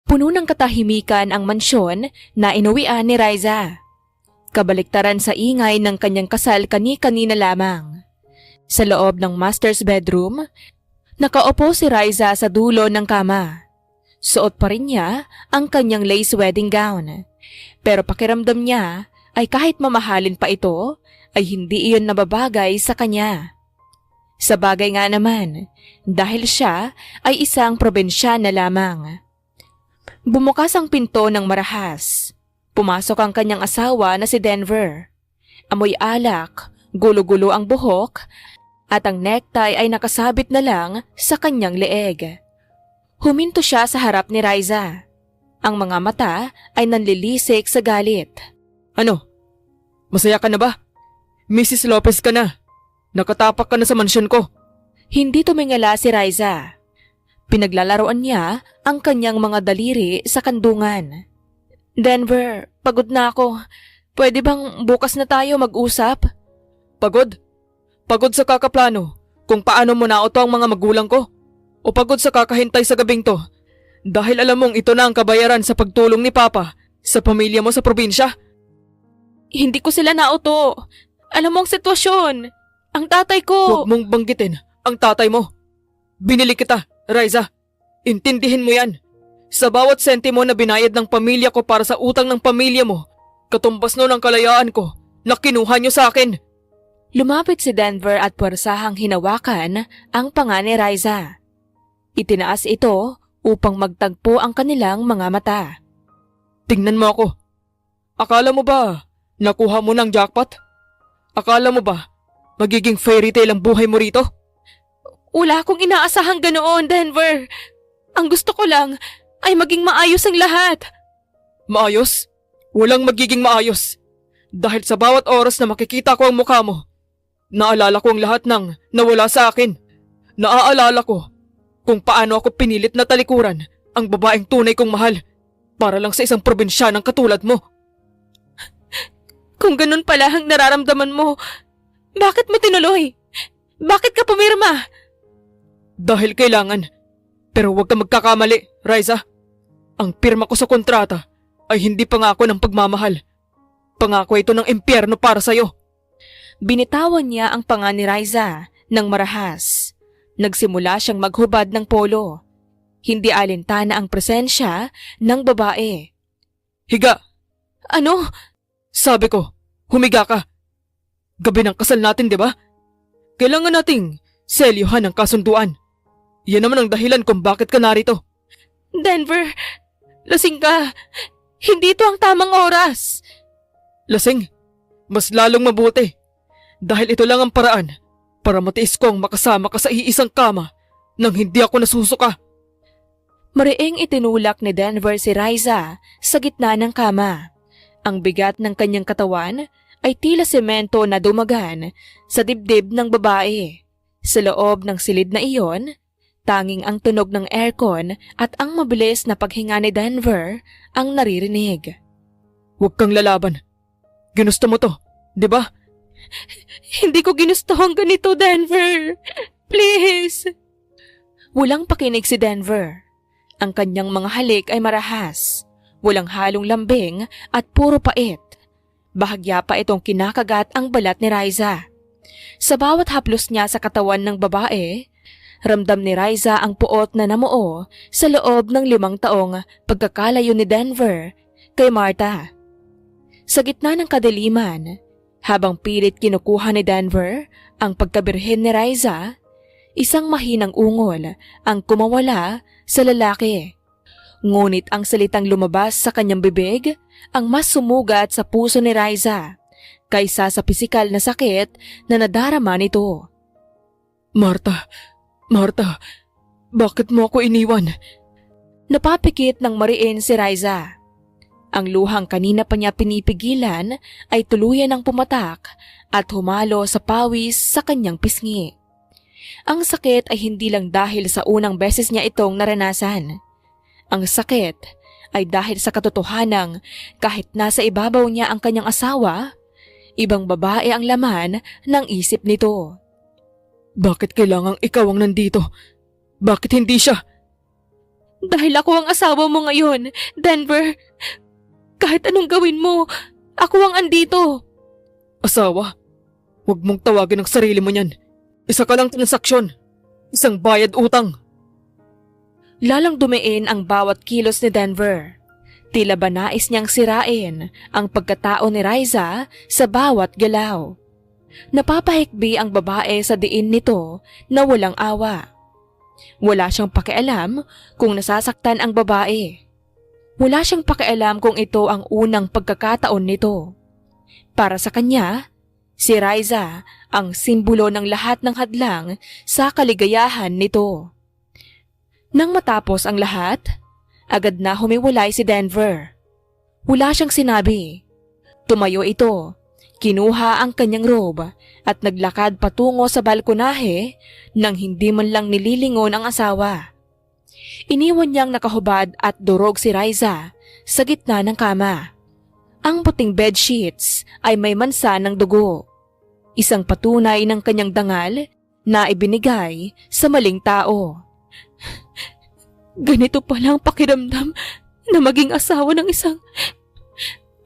Puno ng katahimikan ang mansyon na inuwian ni Riza. Kabaliktaran sa ingay ng kanyang kasal kani-kanina lamang. Sa loob ng master's bedroom, nakaupo si Riza sa dulo ng kama. Suot pa rin niya ang kanyang lace wedding gown. Pero pakiramdam niya ay kahit mamahalin pa ito, ay hindi iyon nababagay sa kanya. Sa bagay nga naman, dahil siya ay isang probinsyana lamang. Bumukas ang pinto ng marahas. Pumasok ang kanyang asawa na si Denver. Amoy alak, gulo-gulo ang buhok, at ang necktie ay nakasabit na lang sa kanyang leeg. Huminto siya sa harap ni Riza. Ang mga mata ay nanlilisik sa galit. Ano? Masaya ka na ba? Mrs. Lopez ka na. Nakatapak ka na sa mansyon ko. Hindi tumingala si Riza. Pinaglalaroan niya ang kanyang mga daliri sa kandungan. Denver, pagod na ako. Pwede bang bukas na tayo mag-usap? Pagod? Pagod sa kakaplano kung paano mo nauto ang mga magulang ko? O pagod sa kakahintay sa gabing to? Dahil alam mong ito na ang kabayaran sa pagtulong ni Papa sa pamilya mo sa probinsya? Hindi ko sila nauto. Alam mo ang sitwasyon. Ang tatay ko... Huwag mong banggitin ang tatay mo. Binili kita, Riza. Intindihin mo yan. Sa bawat sentimo na binayad ng pamilya ko para sa utang ng pamilya mo, katumbas nun ang kalayaan ko na kinuha niyo sa akin. Lumapit si Denver at puwersahang hinawakan ang panga ni Riza. Itinaas ito upang magtagpo ang kanilang mga mata. Tingnan mo ako. Akala mo ba nakuha mo ng jackpot? Akala mo ba magiging fairy tale ang buhay mo rito? Wala akong inaasahang ganoon, Denver. Ang gusto ko lang ay maging maayos ang lahat. Maayos? Walang magiging maayos. Dahil sa bawat oras na makikita ko ang mukha mo, naalala ko ang lahat ng nawala sa akin. Naaalala ko kung paano ako pinilit na talikuran ang babaeng tunay kong mahal para lang sa isang probinsyanang katulad mo. Kung ganun pala ang nararamdaman mo, bakit mo tinuloy? Bakit ka pumirma? Dahil kailangan. Pero huwag ka magkakamali, Riza. Ang pirma ko sa kontrata ay hindi pangako ng pagmamahal. Pangako ito ng impyerno para sa'yo. Binitawan niya ang panga ni Riza ng marahas. Nagsimula siyang maghubad ng polo. Hindi alintana ang presensya ng babae. Higa! Ano? Sabi ko, humiga ka. Gabi ng kasal natin, di ba? Kailangan nating selyuhan ang kasunduan. Yan naman ang dahilan kung bakit ka narito. Denver, lasing ka. Hindi ito ang tamang oras. Lasing? Mas lalong mabuti. Dahil ito lang ang paraan para matiis kong makasama ka sa iisang kama nang hindi ako nasusuka. Mariing itinulak ni Denver si Riza sa gitna ng kama. Ang bigat ng kanyang katawan ay tila semento na dumagan sa dibdib ng babae. Sa loob ng silid na iyon, tanging ang tunog ng aircon at ang mabilis na paghinga ni Denver ang naririnig. Huwag kang lalaban. Ginusto mo to, di ba? Hindi ko ginusto ang ganito, Denver. Please. Walang pakinig si Denver. Ang kanyang mga halik ay marahas. Walang halong lambing at puro pait. Bahagya pa itong kinakagat ang balat ni Riza. Sa bawat haplos niya sa katawan ng babae, ramdam ni Riza ang puot na namuo sa loob ng 5 taong pagkakalayo ni Denver kay Martha. Sa gitna ng kadiliman, habang pilit kinukuha ni Denver ang pagkabirhen ni Riza, isang mahinang ungol ang kumawala sa lalaki. Ngunit ang salitang lumabas sa kanyang bibig ang mas sumugat sa puso ni Riza kaysa sa pisikal na sakit na nadarama nito. Martha, bakit mo ako iniwan? Napapikit ng mariin si Riza. Ang luhang kanina pa niya pinipigilan ay tuluyan ng pumatak at humalo sa pawis sa kanyang pisngi. Ang sakit ay hindi lang dahil sa unang beses niya itong naranasan. Ang sakit ay dahil sa katotohanang kahit nasa ibabaw niya ang kanyang asawa, ibang babae ang laman ng isip nito. Bakit kailangang ikaw ang nandito? Bakit hindi siya? Dahil ako ang asawa mo ngayon, Denver. Kahit anong gawin mo, ako ang andito. Asawa? Huwag mong tawagin ang sarili mo niyan. Isa ka lang transaksyon. Isang bayad utang. Lalang dumiin ang bawat kilos ni Denver. Tila ba nais niyang sirain ang pagkatao ni Riza sa bawat galaw. Napapahikbi ang babae sa diin nito na walang awa. Wala siyang pakialam kung nasasaktan ang babae. Wala siyang pakialam kung ito ang unang pagkakataon nito. Para sa kanya, si Riza ang simbolo ng lahat ng hadlang sa kaligayahan nito. Nang matapos ang lahat, agad na humiwalay si Denver. Wala siyang sinabi. Tumayo ito, kinuha ang kanyang robe at naglakad patungo sa balkonahe nang hindi man lang nililingon ang asawa. Iniwan niyang nakahubad at durog si Riza sa gitna ng kama. Ang puting bedsheets ay may mansa ng dugo. Isang patunay ng kanyang dangal na ibinigay sa maling tao. Ganito pala ang pakiramdam na maging asawa ng isang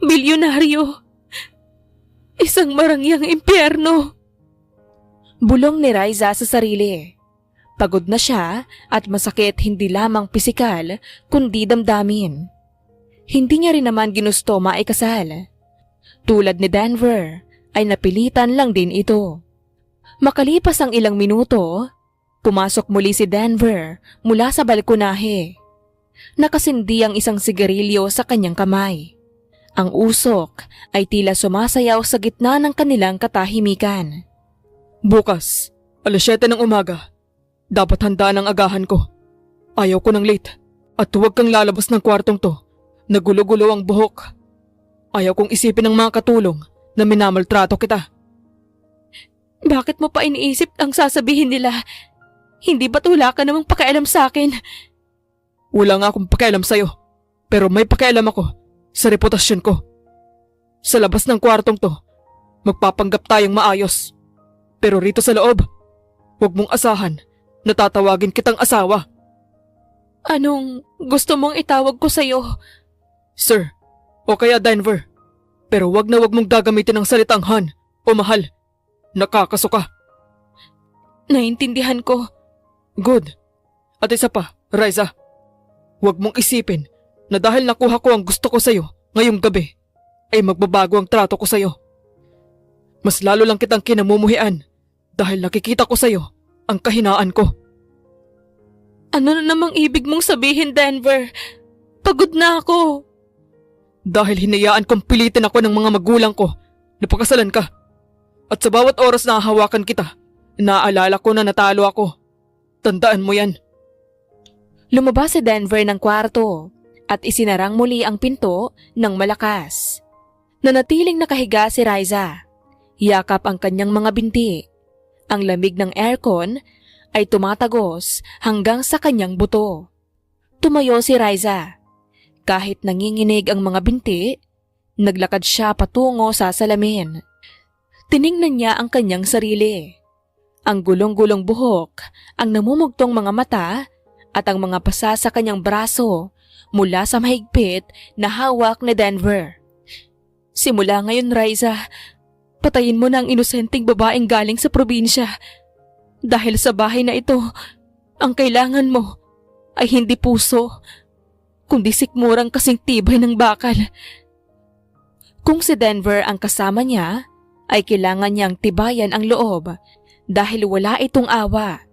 bilyonaryo. Isang marangyang impyerno. Bulong ni Riza sa sarili. Pagod na siya at masakit hindi lamang pisikal kundi damdamin. Hindi niya rin naman ginusto maikasal. Tulad ni Denver ay napilitan lang din ito. Makalipas ang ilang minuto, pumasok muli si Denver mula sa balkonahe. Nakasindi ang isang sigarilyo sa kanyang kamay. Ang usok ay tila sumasayaw sa gitna ng kanilang katahimikan. Bukas, 7:00 ng umaga. Dapat handa ng agahan ko. Ayaw ko ng late. At huwag kang lalabas ng kwartong to. Nagulo-gulo ang buhok. Ayaw kong isipin ng mga katulong na minamaltrato kita. Bakit mo pa iniisip ang sasabihin nila? Hindi ba't wala ka namang pakialam sa akin? Wala nga akong pakialam sa'yo. Pero may pakialam ako sa reputasyon ko. Sa labas ng kwartong to, magpapanggap tayong maayos. Pero rito sa loob, huwag mong asahan na tatawagin kitang asawa. Anong gusto mong itawag ko sa'yo? Sir, o kaya Denver. Pero wag na wag mong gagamitin ang salitang Han o mahal. Nakakasuka. Naintindihan ko. Good. At isa pa, Riza. Huwag mong isipin na dahil nakuha ko ang gusto ko sa'yo ngayong gabi, ay magbabago ang trato ko sa'yo. Mas lalo lang kitang kinamumuhian dahil nakikita ko sa'yo ang kahinaan ko. Ano na namang ibig mong sabihin, Denver? Pagod na ako. Dahil hinayaan kong pilitin ako ng mga magulang ko na pakasalan ka. At sa bawat oras na hahawakan kita, naaalala ko na natalo ako. Tandaan mo yan. Lumabas si Denver ng kwarto at isinarang muli ang pinto ng malakas. Nanatiling nakahiga si Riza. Yakap ang kanyang mga binti. Ang lamig ng aircon ay tumatagos hanggang sa kanyang buto. Tumayo si Riza. Kahit nanginginig ang mga binti, naglakad siya patungo sa salamin. Tiningnan niya ang kanyang sarili. Ang gulong-gulong buhok, ang namumugtong mga mata, at ang mga pasa sa kanyang braso mula sa mahigpit na hawak ni Denver. Simula ngayon, Riza, patayin mo na ang inosenteng babaeng galing sa probinsya. Dahil sa bahay na ito, ang kailangan mo ay hindi puso, kundi sikmurang kasing tibay ng bakal. Kung si Denver ang kasama niya, ay kailangan niyang tibayan ang loob dahil wala itong awa.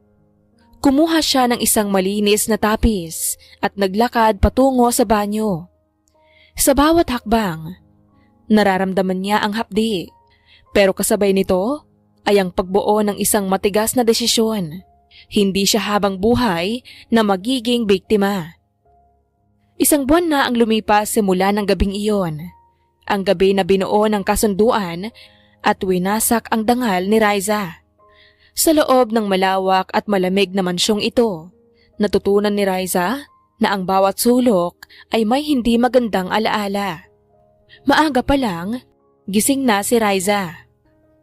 Kumuha siya ng isang malinis na tapis at naglakad patungo sa banyo. Sa bawat hakbang, nararamdaman niya ang hapdi, pero kasabay nito ay ang pagbuo ng isang matigas na desisyon. Hindi siya habang buhay na magiging biktima. Isang buwan na ang lumipas simula ng gabing iyon. Ang gabi na binuo ng kasunduan at winasak ang dangal ni Riza. Sa loob ng malawak at malamig na mansyong ito, natutunan ni Riza na ang bawat sulok ay may hindi magandang alaala. Maaga pa lang, gising na si Riza.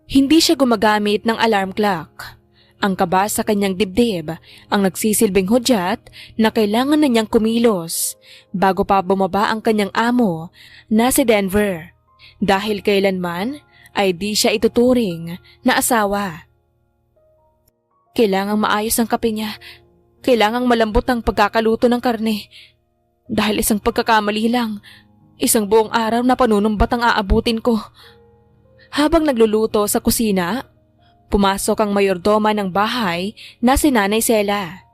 Hindi siya gumagamit ng alarm clock. Ang kaba sa kanyang dibdib ang nagsisilbing hudyat na kailangan na niyang kumilos bago pa bumaba ang kanyang amo na si Denver, dahil kailanman ay di siya ituturing na asawa. Kailangang maayos ang kape niya. Kailangang malambot ang pagkakaluto ng karne. Dahil isang pagkakamali lang, isang buong araw na panunumbat ang aabutin ko. Habang nagluluto sa kusina, pumasok ang mayordoma ng bahay na si Nanay Sela.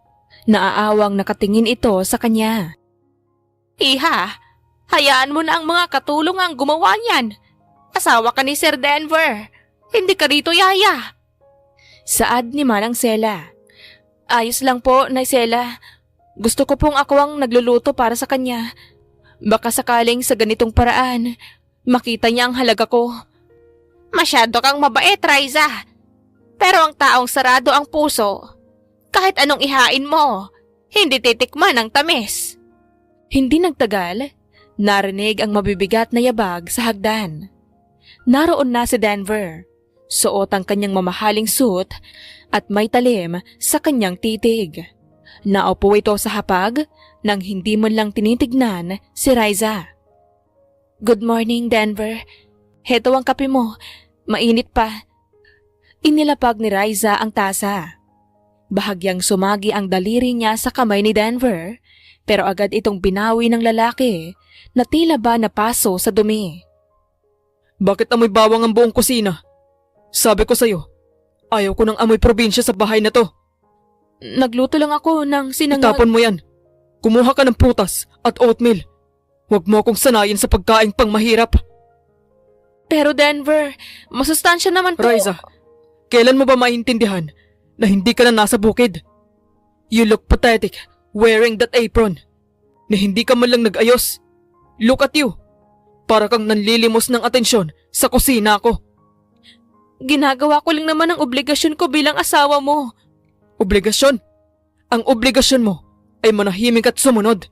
Naaawang nakatingin ito sa kanya. Iha, hayaan mo na ang mga katulong ang gumawa niyan. Asawa ka ni Sir Denver. Hindi ka rito, yaya. Saad ni Manang Sela. Ayos lang po, Nay Sela. Gusto ko pong ako ang nagluluto para sa kanya. Baka sakaling sa ganitong paraan, makita niya ang halaga ko. Masyado kang mabait, Raisa. Pero ang taong sarado ang puso, kahit anong ihain mo, hindi titikman ang tamis. Hindi nagtagal, narinig ang mabibigat na yabag sa hagdan. Naroon na si Denver. Suot ang kanyang mamahaling suit at may talim sa kanyang titig. Naupo ito sa hapag nang hindi man lang tinitignan si Raisa. Good morning, Denver. Heto ang kape mo. Mainit pa. Inilapag ni Raisa ang tasa. Bahagyang sumagi ang daliri niya sa kamay ni Denver, pero agad itong binawi ng lalaki na tila ba napaso sa dumi. Bakit amoy bawang ang buong kusina? Sabi ko sa'yo, ayaw ko ng amoy probinsya sa bahay na to. Nagluto lang ako ng Itapon mo yan. Kumuha ka ng prutas at oatmeal. Huwag mo akong sanayin sa pagkain pang mahirap. Pero Denver, masustansya naman to. Raisa, kailan mo ba maintindihan na hindi ka na nasa bukid? You look pathetic wearing that apron. Na hindi ka man lang nag-ayos. Look at you. Para kang nanlilimos ng atensyon sa kusina ko. Ginagawa ko lang naman ang obligasyon ko bilang asawa mo. Obligasyon? Ang obligasyon mo ay manahimik at sumunod.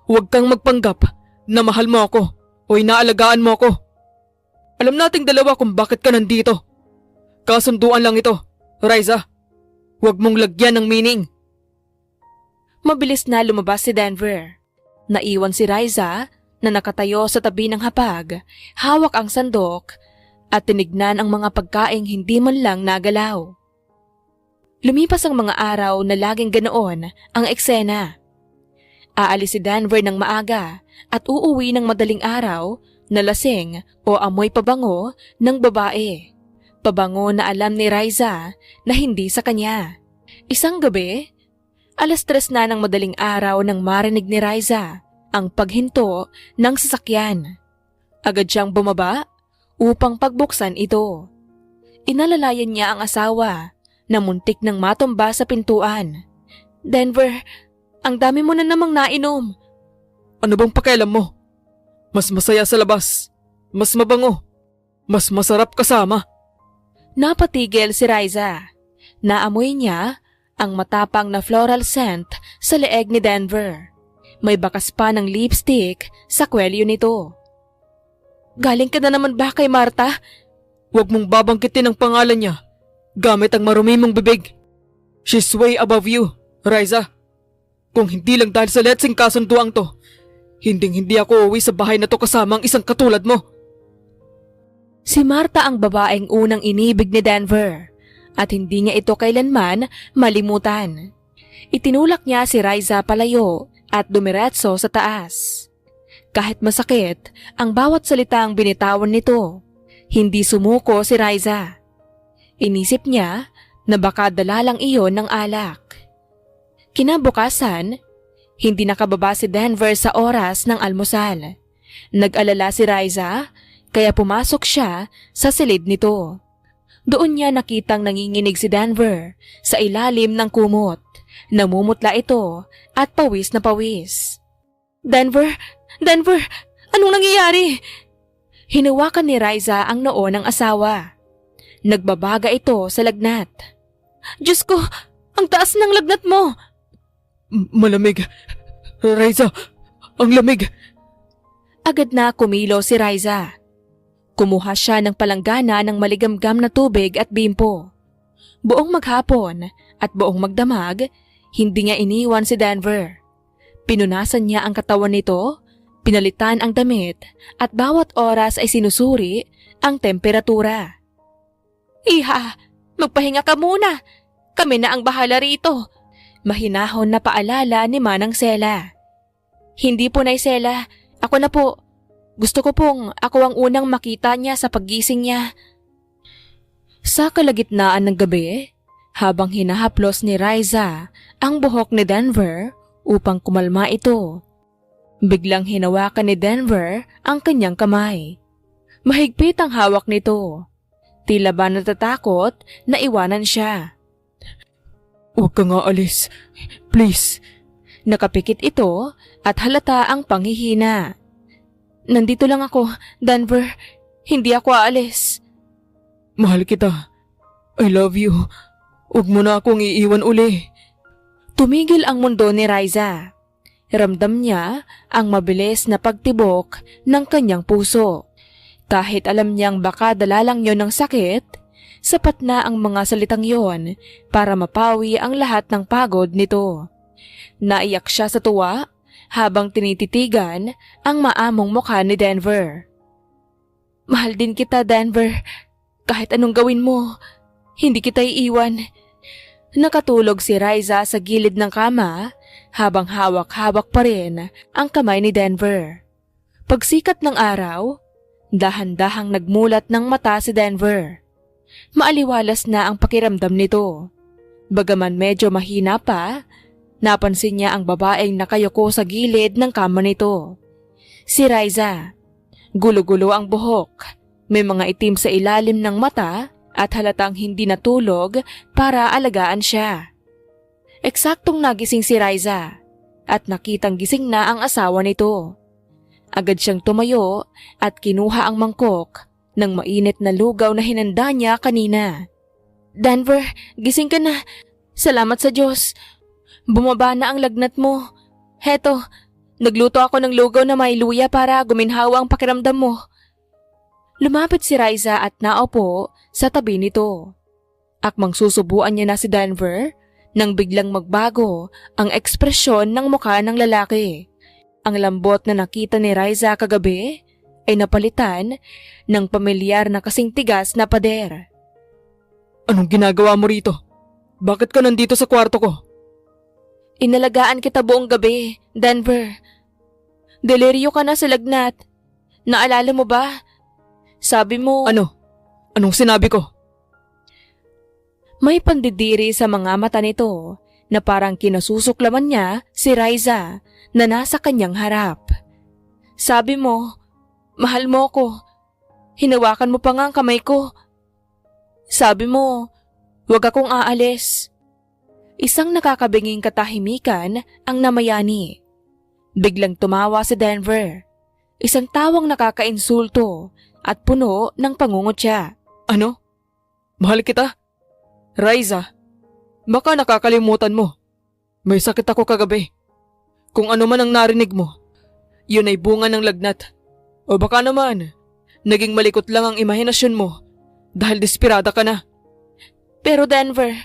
Huwag kang magpanggap na mahal mo ako o inaalagaan mo ako. Alam nating dalawa kung bakit ka nandito. Kasunduan lang ito, Raisa. Huwag mong lagyan ng meaning. Mabilis na lumabas si Denver. Naiwan si Raisa na nakatayo sa tabi ng hapag, hawak ang sandok at tinignan ang mga pagkaing hindi man lang nagalaw. Lumipas ang mga araw na laging ganoon ang eksena. Aalis si Denver ng maaga at uuwi ng madaling araw na lasing o amoy pabango ng babae. Pabango na alam ni Raisa na hindi sa kanya. Isang gabi, 3:00 na ng madaling araw nang marinig ni Raisa ang paghinto ng sasakyan. Agad siyang bumaba upang pagbuksan ito. Inalalayan niya ang asawa na muntik nang matumba sa pintuan. Denver, ang dami mo na namang nainom. Ano bang pakialam mo? Mas masaya sa labas. Mas mabango. Mas masarap kasama. Napatigil si Raisa. Naamoy niya ang matapang na floral scent sa leeg ni Denver. May bakas pa ng lipstick sa kwelyo nito. Galing ka na naman ba kay Marta? Huwag mong babangkitin ang pangalan niya gamit ang marumi mong bibig. She's way above you, Raisa. Kung hindi lang dahil sa letseng kasunduang to, hindi ako uwi sa bahay na to kasama ang isang katulad mo. Si Marta ang babaeng unang inibig ni Denver at hindi niya ito kailanman malimutan. Itinulak niya si Raisa palayo at dumiretso sa taas. Kahit masakit ang bawat salitang binitawan nito, hindi sumuko si Raisa. Inisip niya na baka dala lang iyon ng alak. Kinabukasan, hindi nakababa si Denver sa oras ng almusal. Nag-alala si Raisa, kaya pumasok siya sa silid nito. Doon niya nakitang nanginginig si Denver sa ilalim ng kumot. Namumutla ito at pawis na pawis. Denver, anong nangyayari? Hinawakan ni Raisa ang noo ng asawa. Nagbabaga ito sa lagnat. Diyos ko, ang taas ng lagnat mo! Malamig. Raisa, ang lamig. Agad na kumilo si Raisa. Kumuha siya ng palanggana ng maligamgam na tubig at bimpo. Buong maghapon at buong magdamag, hindi niya iniwan si Denver. Pinunasan niya ang katawan nito, pinalitan ang damit, at bawat oras ay sinusuri ang temperatura. Iha, magpahinga ka muna. Kami na ang bahala rito. Mahinahon na paalala ni Manang Sela. Hindi po, Nay Sela. Ako na po. Gusto ko pong ako ang unang makita niya sa paggising niya. Sa kalagitnaan ng gabi, habang hinahaplos ni Riza ang buhok ni Denver upang kumalma ito, biglang hinawakan ni Denver ang kanyang kamay. Mahigpit ang hawak nito. Tila ba natatakot na iwanan siya. Huwag ka nga alis. Please. Nakapikit ito at halata ang panghihina. Nandito lang ako, Denver. Hindi ako aalis. Mahal kita. I love you. Huwag mo na akong iiwan uli. Tumigil ang mundo ni Riza. Ramdam niya ang mabilis na pagtibok ng kanyang puso. Kahit alam niyang baka dala lang yon ng sakit, sapat na ang mga salitang yon para mapawi ang lahat ng pagod nito. Naiyak siya sa tuwa habang tinititigan ang maamong mukha ni Denver. Mahal din kita, Denver. Kahit anong gawin mo, hindi kita iiwan. Nakatulog si Riza sa gilid ng kama habang hawak-hawak pa rin ang kamay ni Denver. Pagsikat ng araw, dahan-dahang nagmulat ng mata si Denver. Maaliwalas na ang pakiramdam nito. Bagaman medyo mahina pa, napansin niya ang babaeng nakayuko sa gilid ng kama nito. Si Riza. Gulo-gulo ang buhok, may mga itim sa ilalim ng mata at halatang hindi natulog para alagaan siya. Eksaktong nagising si Riza at nakitang gising na ang asawa nito. Agad siyang tumayo at kinuha ang mangkok ng mainit na lugaw na hinanda niya kanina. Denver, gising ka na. Salamat sa Diyos. Bumaba na ang lagnat mo. Heto, nagluto ako ng lugaw na may luya para guminhawa ang pakiramdam mo. Lumapit si Riza at naupo sa tabi nito. Akmang susubuan niya na si Denver nang biglang magbago ang ekspresyon ng mukha ng lalaki. Ang lambot na nakita ni Riza kagabi ay napalitan ng pamilyar na kasing tigas na pader. Anong ginagawa mo rito? Bakit ka nandito sa kwarto ko? Inalagaan kita buong gabi, Denver. Deliryo ka na sa lagnat. Naalala mo ba? Sabi mo... Ano? Anong sinabi ko? May pandidiri sa mga mata nito na parang kinasusuklaman niya si Riza na nasa kanyang harap. Sabi mo, mahal mo ko. Hinawakan mo pa nga ang kamay ko. Sabi mo, huwag akong aalis. Isang nakakabinging katahimikan ang namayani. Biglang tumawa si Denver. Isang tawang nakakainsulto at puno ng pangungutya. Ano? Mahal kita? Riza, baka nakakalimutan mo. May sakit ako kagabi. Kung ano man ang narinig mo, yun ay bunga ng lagnat. O baka naman, naging malikot lang ang imahinasyon mo dahil desperada ka na. Pero Denver,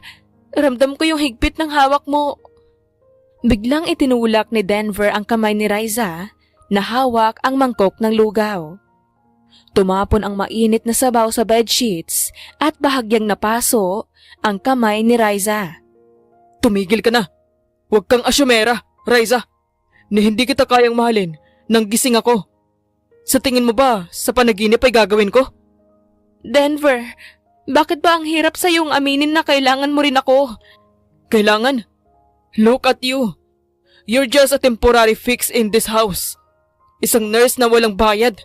ramdam ko yung higpit ng hawak mo. Biglang itinulak ni Denver ang kamay ni Riza na hawak ang mangkok ng lugaw. Tumapon ang mainit na sabaw sa bedsheets at bahagyang napaso ang kamay ni Riza. Tumigil ka na. Huwag kang asyumera, Riza. Na hindi kita kayang mahalin nang gising ako. Sa tingin mo ba, sa panaginip ay gagawin ko? Denver, bakit ba ang hirap sa iyong aminin na kailangan mo rin ako? Kailangan? Look at you. You're just a temporary fix in this house. Isang nurse na walang bayad.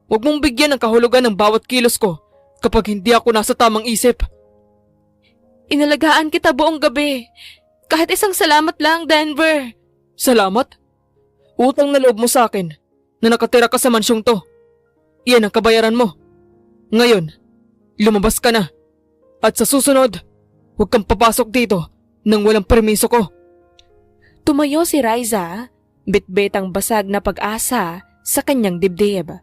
Huwag mong bigyan ng kahulugan ng bawat kilos ko kapag hindi ako nasa tamang isip. Inalagaan kita buong gabi. Kahit isang salamat lang, Denver. Salamat? Utang na loob mo sa akin na nakatira ka sa mansyong to. Iyan ang kabayaran mo. Ngayon, lumabas ka na. At sa susunod, huwag kang papasok dito nang walang permiso ko. Tumayo si Riza, bitbit ang basag na pag-asa sa kanyang dibdib.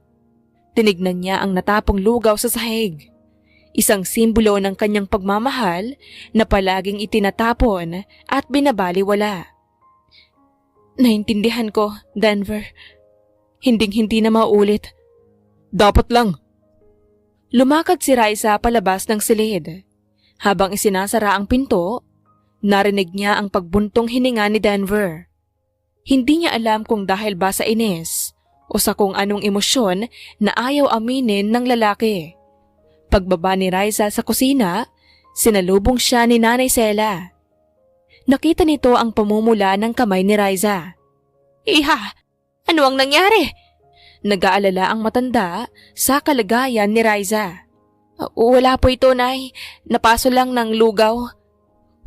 Tinignan niya ang natapong lugaw sa sahig. isang simbolo ng kanyang pagmamahal na palaging itinatapon at binabaliwala. Naintindihan ko, Denver. Hinding-hindi na maulit. Dapat lang. Lumakad si Raisa palabas ng silid. Habang isinasara ang pinto, narinig niya ang pagbuntong hininga ni Denver. Hindi niya alam kung dahil ba sa inis o sa kung anong emosyon na ayaw aminin ng lalaki. Pagbaba ni Raisa sa kusina, sinalubong siya ni Nanay Sela. Nakita nito ang pamumula ng kamay ni Raisa. Iha, ano ang nangyari? Nag-aalala ang matanda sa kalagayan ni Raisa. Wala po ito, Nay. Napaso lang ng lugaw.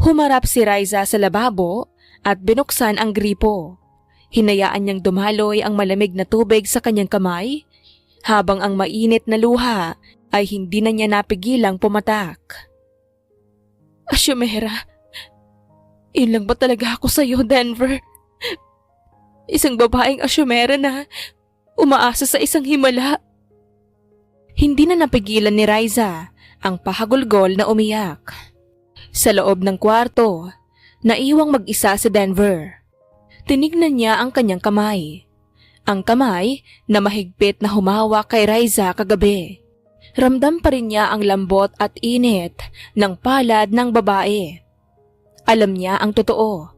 Humarap si Raisa sa lababo at binuksan ang gripo. Hinayaan niyang dumaloy ang malamig na tubig sa kanyang kamay, habang ang mainit na luha ay hindi na niya napigilang pumatak. Asyumera, ilang ba talaga ako sa'yo, Denver? Isang babaeng asyumera na umaasa sa isang himala. Hindi na napigilan ni Raisa ang pahagulgol na umiyak. Sa loob ng kwarto, naiwang mag-isa si Denver. Tinignan niya ang kanyang kamay. Ang kamay na mahigpit na humawak kay Raisa kagabi. Ramdam pa rin niya ang lambot at init ng palad ng babae. Alam niya ang totoo.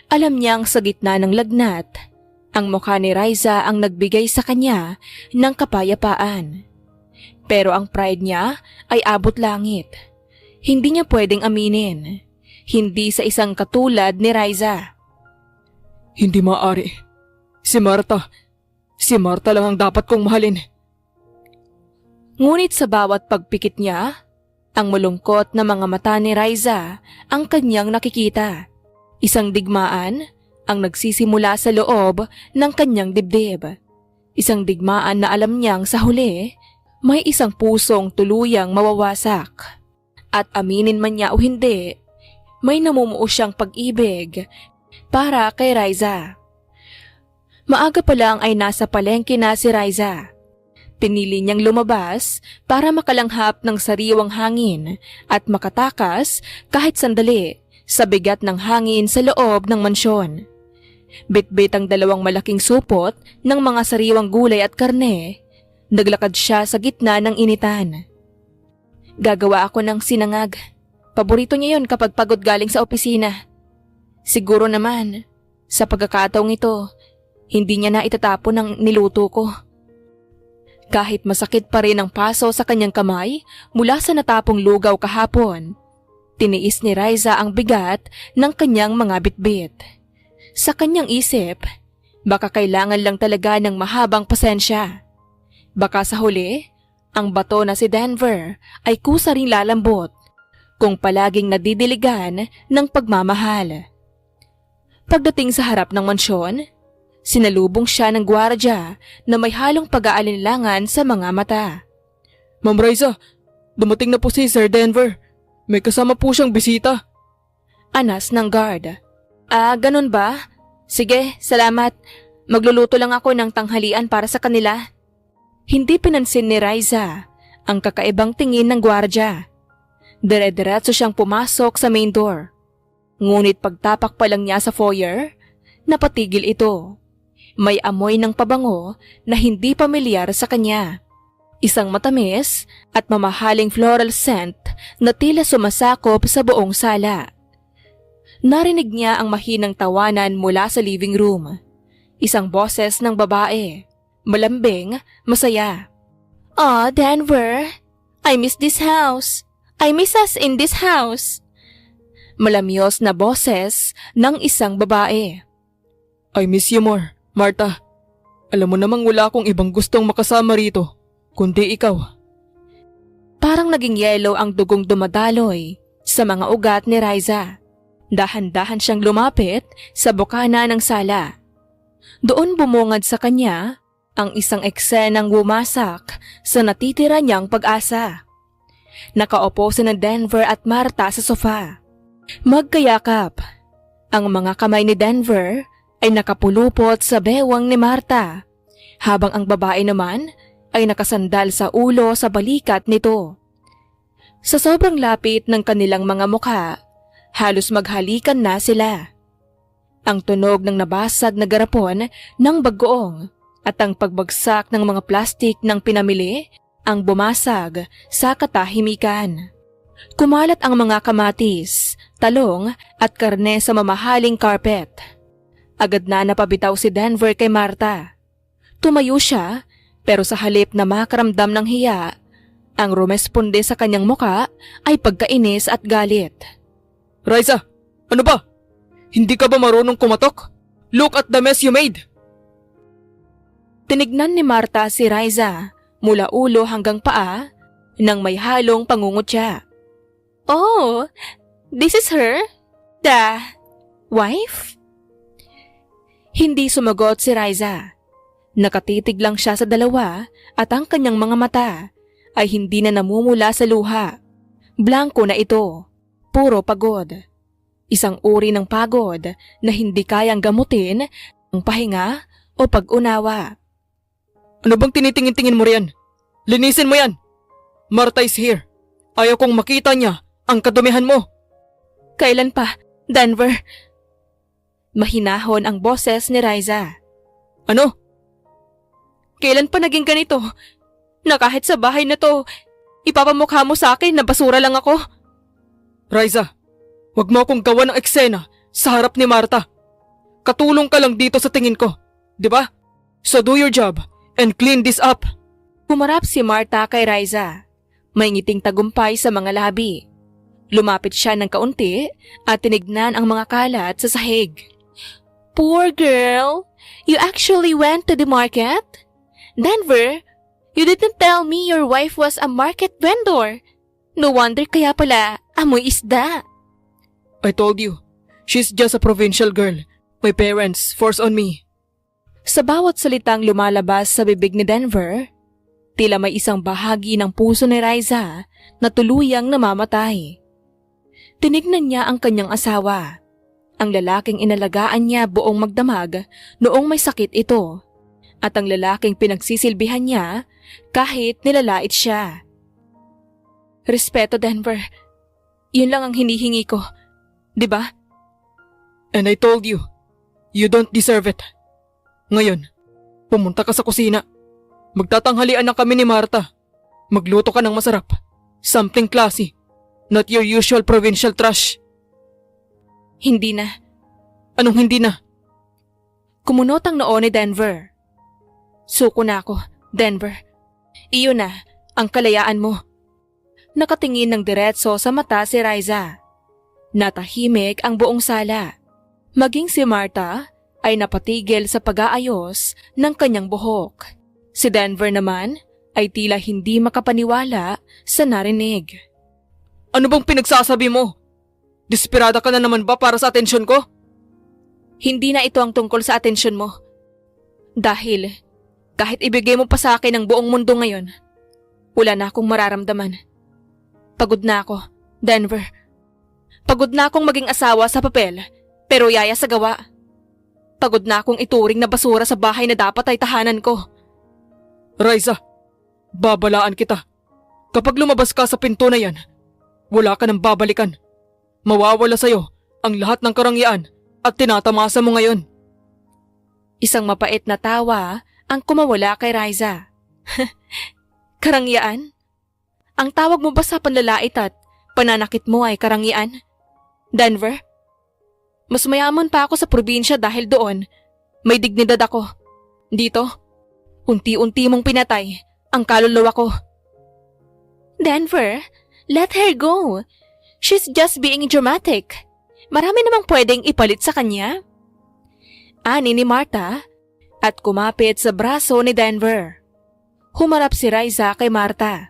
Alam niyang sa gitna ng lagnat, ang mukha ni Raisa ang nagbigay sa kanya ng kapayapaan. Pero ang pride niya ay abot langit. Hindi niya pwedeng aminin. Hindi sa isang katulad ni Raisa. Hindi maaari. Si Marta lang ang dapat kong mahalin. Ngunit sa bawat pagpikit niya, ang malungkot na mga mata ni Raisa ang kanyang nakikita. Isang digmaan ang nagsisimula sa loob ng kanyang dibdib. Isang digmaan na alam niyang sa huli, may isang pusong tuluyang mawawasak. At aminin man niya o hindi, may namumuo siyang pag-ibig para kay Raisa. Maaga pa lang ay nasa palengke na si Raisa. Pinili niyang lumabas para makalanghap ng sariwang hangin at makatakas kahit sandali sa bigat ng hangin sa loob ng mansyon. Bitbit ang dalawang malaking supot ng mga sariwang gulay at karne. Naglakad siya sa gitna ng initan. Gagawa ako ng sinangag. Paborito niya yon kapag pagod galing sa opisina. Siguro naman, sa pagkakataong ito, hindi niya na itatapon ang niluto ko. Kahit masakit pa rin ang paso sa kanyang kamay mula sa natapong lugaw kahapon, tiniis ni Raisa ang bigat ng kanyang mga bitbit. Sa kanyang isip, baka kailangan lang talaga ng mahabang pasensya. Baka sa huli, ang bato na si Denver ay kusa ring lalambot kung palaging nadidiligan ng pagmamahal. Pagdating sa harap ng mansyon, sinalubong siya ng gwardiya na may halong pag-aalinlangan sa mga mata. Ma'am Raisa, dumating na po si Sir Denver. May kasama po siyang bisita. Anas ng guard. Ganun ba? Sige, salamat. Magluluto lang ako ng tanghalian para sa kanila. Hindi pinansin ni Raisa ang kakaibang tingin ng gwardiya. Dire-diretso siyang pumasok sa main door. Ngunit pagtapak pa lang niya sa foyer, napatigil ito. May amoy ng pabango na hindi pamilyar sa kanya. Isang matamis at mamahaling floral scent na tila sumasakop sa buong sala. Narinig niya ang mahinang tawanan mula sa living room. Isang boses ng babae. Malambing, masaya. Denver, I miss this house. I miss us in this house. Malamyos na boses ng isang babae. I miss you more, Marta. Alam mo namang wala akong ibang gustong makasama rito, kundi ikaw. Parang naging yelo ang dugong dumadaloy sa mga ugat ni Raisa. Dahan-dahan siyang lumapit sa bukana ng sala. Doon bumungad sa kanya ang isang eksenang wumasak sa natitira niyang pag-asa. Nakaupo sina Denver at Marta sa sofa. Magkayakap. Ang mga kamay ni Denver ay nakapulupot sa bewang ni Marta, habang ang babae naman ay nakasandal sa ulo sa balikat nito. Sa sobrang lapit ng kanilang mga mukha, halos maghalikan na sila. Ang tunog ng nabasag na garapon ng bagoong at ang pagbagsak ng mga plastik ng pinamili ang bumasag sa katahimikan. Kumalat ang mga kamatis, talong at karne sa mamahaling carpet. Agad na napabitaw si Denver kay Marta. Tumayo siya pero sa halip na makaramdam ng hiya, ang rumesponde sa kanyang muka ay pagkainis at galit. Riza, ano ba? Hindi ka ba marunong kumatok? Look at the mess you made! Tinignan ni Marta si Riza mula ulo hanggang paa nang may halong pangungutya. Oh, this is her? The wife? Hindi sumagot si Riza. Nakatitig lang siya sa dalawa at ang kanyang mga mata ay hindi na namumula sa luha. Blanko na ito, puro pagod. Isang uri ng pagod na hindi kayang gamutin ang pahinga o pag-unawa. Ano bang tinitingin-tingin mo riyan? Linisin mo yan! Marta is here. Ayaw kong makita niya ang kadumihan mo. Kailan pa, Denver? Mahinahon ang boses ni Riza. Ano? Kailan pa naging ganito? Na kahit sa bahay na to, ipapamukha mo sa akin na basura lang ako? Riza, wag mo akong gawa ng eksena sa harap ni Marta. Katulong ka lang dito sa tingin ko, di ba? So do your job and clean this up. Humarap si Marta kay Riza. May ngiting tagumpay sa mga labi. Lumapit siya ng kaunti at tinignan ang mga kalat sa sahig. Poor girl, you actually went to the market? Denver, you didn't tell me your wife was a market vendor. No wonder kaya pala amoy isda. I told you, she's just a provincial girl. My parents forced on me. Sa bawat salitang lumalabas sa bibig ni Denver, tila may isang bahagi ng puso ni Riza na tuluyang namamatay. Tinignan niya ang kanyang asawa, ang lalaking inalagaan niya buong magdamag noong may sakit ito, at ang lalaking pinagsisilbihan niya kahit nilalait siya. Respeto, Denver. Yun lang ang hinihingi ko, di ba? And I told you, you don't deserve it. Ngayon, pumunta ka sa kusina. Magtatanghalian na kami ni Marta. Magluto ka ng masarap. Something classy. Not your usual provincial trash. Hindi na. Anong hindi na? Kumunot ang noo ni Denver. Suko na ako, Denver. Iyon na, ang kalayaan mo. Nakatingin ng diretso sa mata si Riza. Natahimik ang buong sala. Maging si Marta ay napatigil sa pag-aayos ng kanyang buhok. Si Denver naman ay tila hindi makapaniwala sa narinig. Ano bang pinagsasabi mo? Desperada ka na naman ba para sa atensyon ko? Hindi na ito ang tungkol sa atensyon mo. Dahil kahit ibigay mo pa sa akin ang buong mundo ngayon, wala na akong mararamdaman. Pagod na ako, Denver. Pagod na akong maging asawa sa papel, pero yaya sa gawa. Pagod na akong ituring na basura sa bahay na dapat ay tahanan ko. Riza, babalaan kita. Kapag lumabas ka sa pinto na yan, wala ka nang babalikan. Mawawala sa'yo ang lahat ng karangyaan at tinatamasa mo ngayon. Isang mapait na tawa ang kumawala kay Riza. Karangyaan? Ang tawag mo ba sa panlalait at pananakit mo ay karangyaan? Denver? Mas mayaman pa ako sa probinsya dahil doon may dignidad ako. Dito, unti-unti mong pinatay ang kaluluwa ko. Denver, let her go. She's just being dramatic. Marami namang pwedeng ipalit sa kanya. Ani ni Marta at kumapit sa braso ni Denver. Humarap si Riza kay Marta.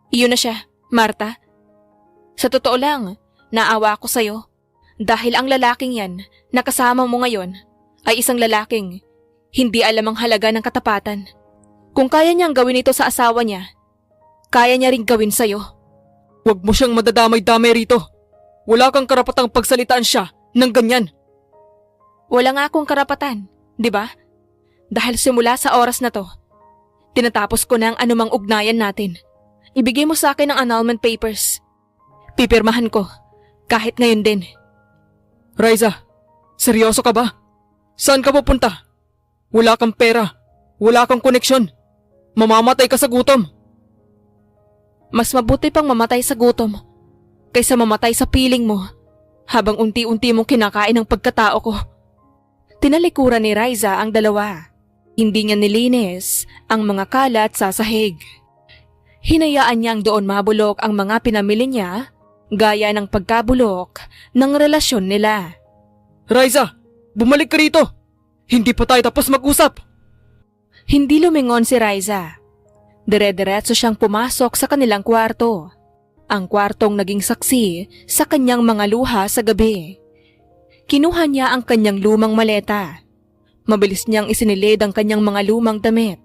Iyon na siya, Marta. Sa totoo lang, naawa ako sa'yo. Dahil ang lalaking yan na kasama mo ngayon ay isang lalaking hindi alam ang halaga ng katapatan. Kung kaya niyang gawin ito sa asawa niya, kaya niya ring gawin sa'yo. Huwag mo siyang madadamay-damay rito. Wala kang karapatang pagsalitaan siya ng ganyan. Wala nga akong karapatan, di ba? Dahil simula sa oras na to, tinatapos ko na ang anumang ugnayan natin. ibigay mo sa akin ang annulment papers. Pipirmahan ko, kahit ngayon din. Riza, seryoso ka ba? Saan ka pupunta? Wala kang pera. Wala kang koneksyon. Mamamatay ka sa gutom. Mas mabuti pang mamatay sa gutom kaysa mamatay sa piling mo habang unti-unti mong kinakain ang pagkatao ko. Tinalikuran ni Riza ang dalawa. Hindi niya nilinis ang mga kalat sa sahig. Hinayaan niyang doon mabulok ang mga pinamili niya gaya ng pagkabulok ng relasyon nila. Riza, bumalik ka rito. Hindi pa tayo tapos mag-usap. Hindi lumingon si Riza. Dire-diretso siyang pumasok sa kanilang kwarto. Ang kwartong naging saksi sa kanyang mga luha sa gabi. Kinuha niya ang kanyang lumang maleta. Mabilis niyang isinilid ang kanyang mga lumang damit.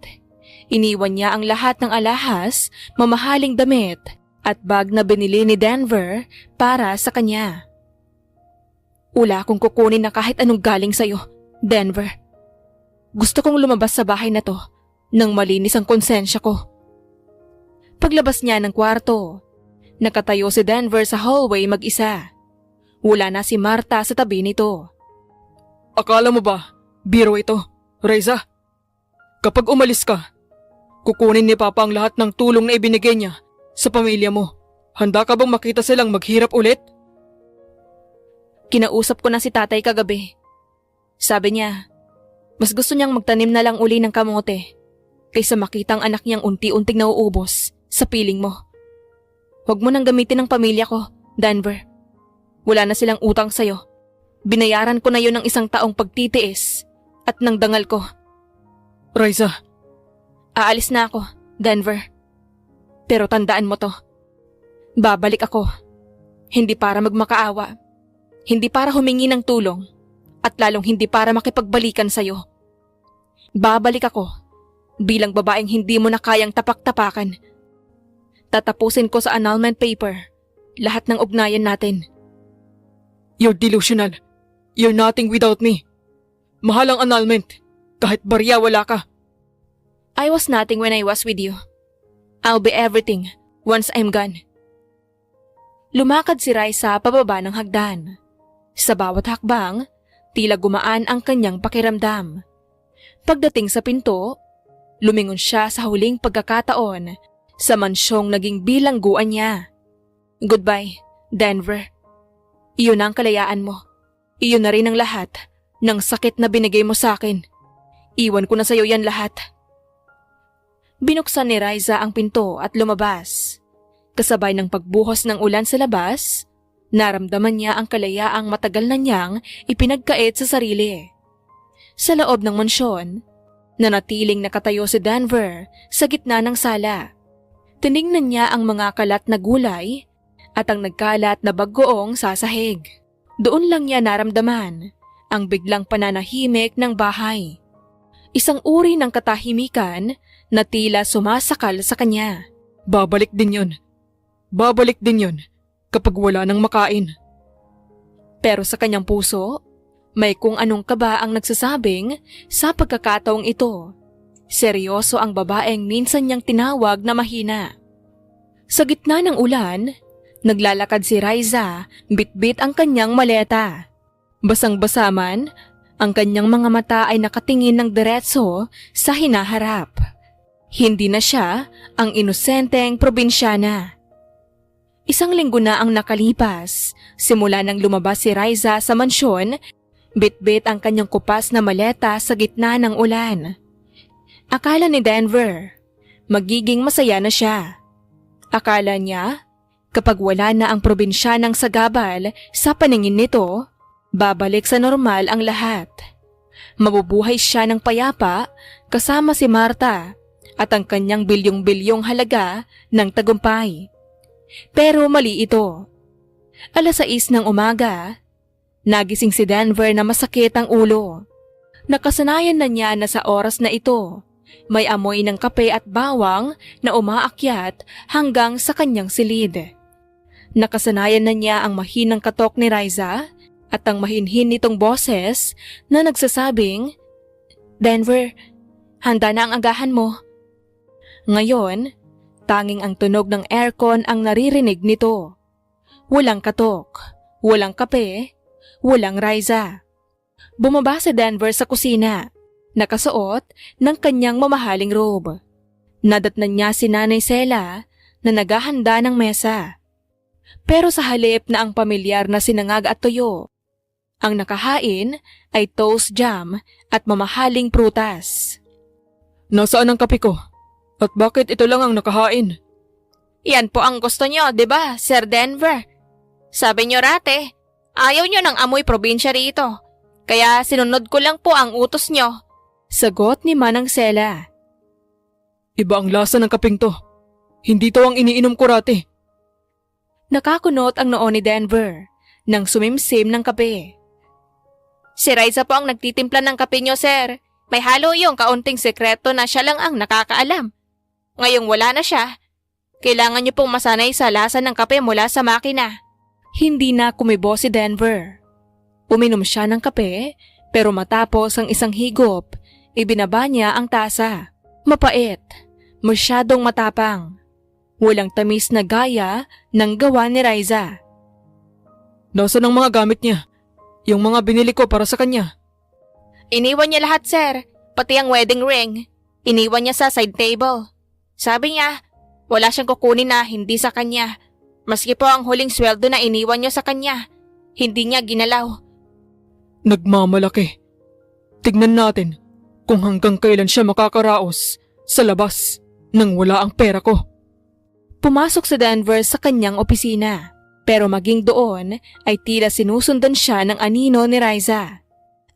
Iniwan niya ang lahat ng alahas, mamahaling damit at bag na binili ni Denver para sa kanya. Wala akong kukunin na kahit anong galing sa'yo, Denver. Gusto kong lumabas sa bahay na to nang malinis ang konsensya ko. Paglabas niya ng kwarto, nakatayo si Denver sa hallway mag-isa. Wala na si Marta sa tabi nito. Akala mo ba, biro ito, Riza? Kapag umalis ka, kukunin ni Papa ang lahat ng tulong na ibinigay niya sa pamilya mo. Handa ka bang makita silang maghirap ulit? Kinausap ko na si tatay kagabi. Sabi niya, mas gusto niyang magtanim na lang uli ng kamote kaysa makita ang anak niyang unti-unting nauubos sa piling mo. Huwag mo nang gamitin ang pamilya ko, Denver. Wala na silang utang sa'yo. Binayaran ko na yun ng 1 taong pagtitiis at ng dangal ko. Riza. Aalis na ako, Denver. Pero tandaan mo to. Babalik ako. Hindi para magmakaawa. Hindi para humingi ng tulong. At lalong hindi para makipagbalikan sa'yo. Babalik ako bilang babaeng hindi mo na kayang tapak-tapakan. Tatapusin ko sa annulment paper lahat ng ugnayan natin. You're delusional. You're nothing without me. Mahal ang annulment. Kahit barya wala ka. I was nothing when I was with you. I'll be everything once I'm gone. Lumakad si Raisa pababa ng hagdan. Sa bawat hakbang, tila gumaan ang kanyang pakiramdam. Pagdating sa pinto, lumingon siya sa huling pagkakataon sa mansyong naging bilangguan niya. Goodbye, Denver. Iyon ang kalayaan mo. Iyon na rin ang lahat ng sakit na binigay mo sa akin. Iwan ko na sa'yo yan lahat. Binuksan ni Riza ang pinto at lumabas. Kasabay ng pagbuhos ng ulan sa labas, naramdaman niya ang kalayaang matagal na niyang ipinagkait sa sarili. Sa loob ng mansyon, nanatiling nakatayo si Denver sa gitna ng sala. Tinignan niya ang mga kalat na gulay at ang nagkalat na bagoong sa sahig. Doon lang niya naramdaman ang biglang pananahimik ng bahay. Isang uri ng katahimikan na tila sumasakal sa kanya. Babalik din yun. Babalik din yun kapag wala nang makain. Pero sa kanyang puso, may kung anong kaba ang nagsasabing sa pagkakataong ito. Seryoso ang babaeng minsan niyang tinawag na mahina. Sa gitna ng ulan, naglalakad si Riza, bitbit ang kanyang maleta. Basang-basa man, ang kanyang mga mata ay nakatingin ng diretso sa hinaharap. Hindi na siya ang inosenteng probinsyana. 1 linggo na ang nakalipas, simula nang lumabas si Riza sa mansyon, bitbit ang kanyang kupas na maleta sa gitna ng ulan. Akala ni Denver, magiging masaya na siya. Akala niya, kapag wala na ang probinsyanang sagabal sa paningin nito, babalik sa normal ang lahat. Mabubuhay siya ng payapa kasama si Marta at ang kanyang bilyong-bilyong halaga ng tagumpay. Pero mali ito. 6:00 ng umaga, nagising si Denver na masakit ang ulo. Nakasanayan na niya na sa oras na ito, may amoy ng kape at bawang na umaakyat hanggang sa kanyang silid. Nakasanayan na niya ang mahinang katok ni Riza at ang mahinhin nitong boses na nagsasabing, "Denver, handa na ang agahan mo." Ngayon, Tanging ang tunog ng aircon ang naririnig nito. Walang katok, walang kape, walang Riza. Bumaba si Denver sa kusina, nakasuot ng kanyang mamahaling robe. Nadatnan niya si Nanay Sela na naghahanda ng mesa. Pero sa halip na ang pamilyar na sinangag at tuyo, ang nakahain ay toast jam at mamahaling prutas. Nasaan ang kape ko? At bakit ito lang ang nakahain? Yan po ang gusto nyo, di ba, Sir Denver? Sabi nyo rate, ayaw nyo ng amoy probinsya rito. Kaya sinunod ko lang po ang utos nyo. Sagot ni Manang Sela. Iba ang lasa ng kapeng to. Hindi to ang iniinom ko rate. Nakakunot ang noo ni Denver nang sumimsim ng kape. Si Riza po ang nagtitimpla ng kape nyo, sir. May halo yung kaunting sekreto na siya lang ang nakakaalam. Ngayong wala na siya, kailangan nyo pong masanay sa lasa ng kape mula sa makina. Hindi na kumibo si Denver. Uminom siya ng kape, pero matapos ang isang higop, ibinaba niya ang tasa. Mapait, masyadong matapang. Walang tamis na gaya ng gawa ni Riza. Nasaan ang mga gamit niya? Yung mga binili ko para sa kanya. Iniwan niya lahat, sir. Pati ang wedding ring. Iniwan niya sa side table. Sabi niya, wala siyang kukunin na hindi sa kanya. Maski po ang huling sweldo na iniwan niyo sa kanya, hindi niya ginalaw. Nagmamalaki. Tignan natin kung hanggang kailan siya makakaraos sa labas nang wala ang pera ko. Pumasok si Denver sa kanyang opisina, pero maging doon ay tila sinusundan siya ng anino ni Riza.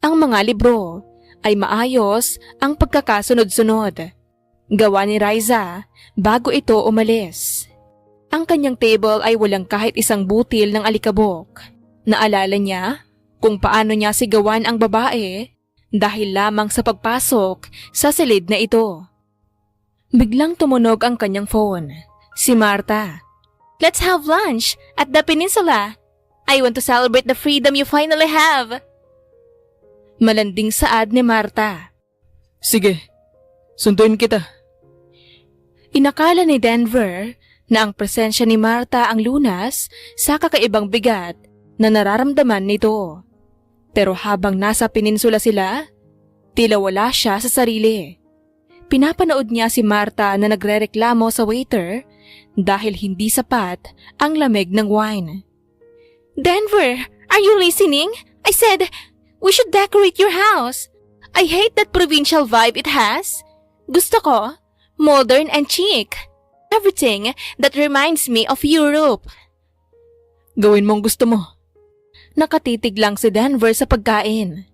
Ang mga libro ay maayos ang pagkakasunod-sunod. Gawa ni Riza bago ito umalis. Ang kanyang table ay walang kahit isang butil ng alikabok. Naalala niya kung paano niya sigawan ang babae dahil lamang sa pagpasok sa silid na ito. Biglang tumunog ang kanyang phone. Si Marta. Let's have lunch at the Peninsula. I want to celebrate the freedom you finally have. Malanding saad ni Marta. Sige, sunduin kita. Inakala ni Denver na ang presensya ni Marta ang lunas sa kakaibang bigat na nararamdaman nito. Pero habang nasa peninsula sila, tila wala siya sa sarili. Pinapanood niya si Marta na nagrereklamo sa waiter dahil hindi sapat ang lamig ng wine. Denver, are you listening? I said, we should decorate your house. I hate that provincial vibe it has. Gusto ko, modern and chic. Everything that reminds me of Europe. Gawin mong gusto mo. Nakatitig lang si Denver sa pagkain.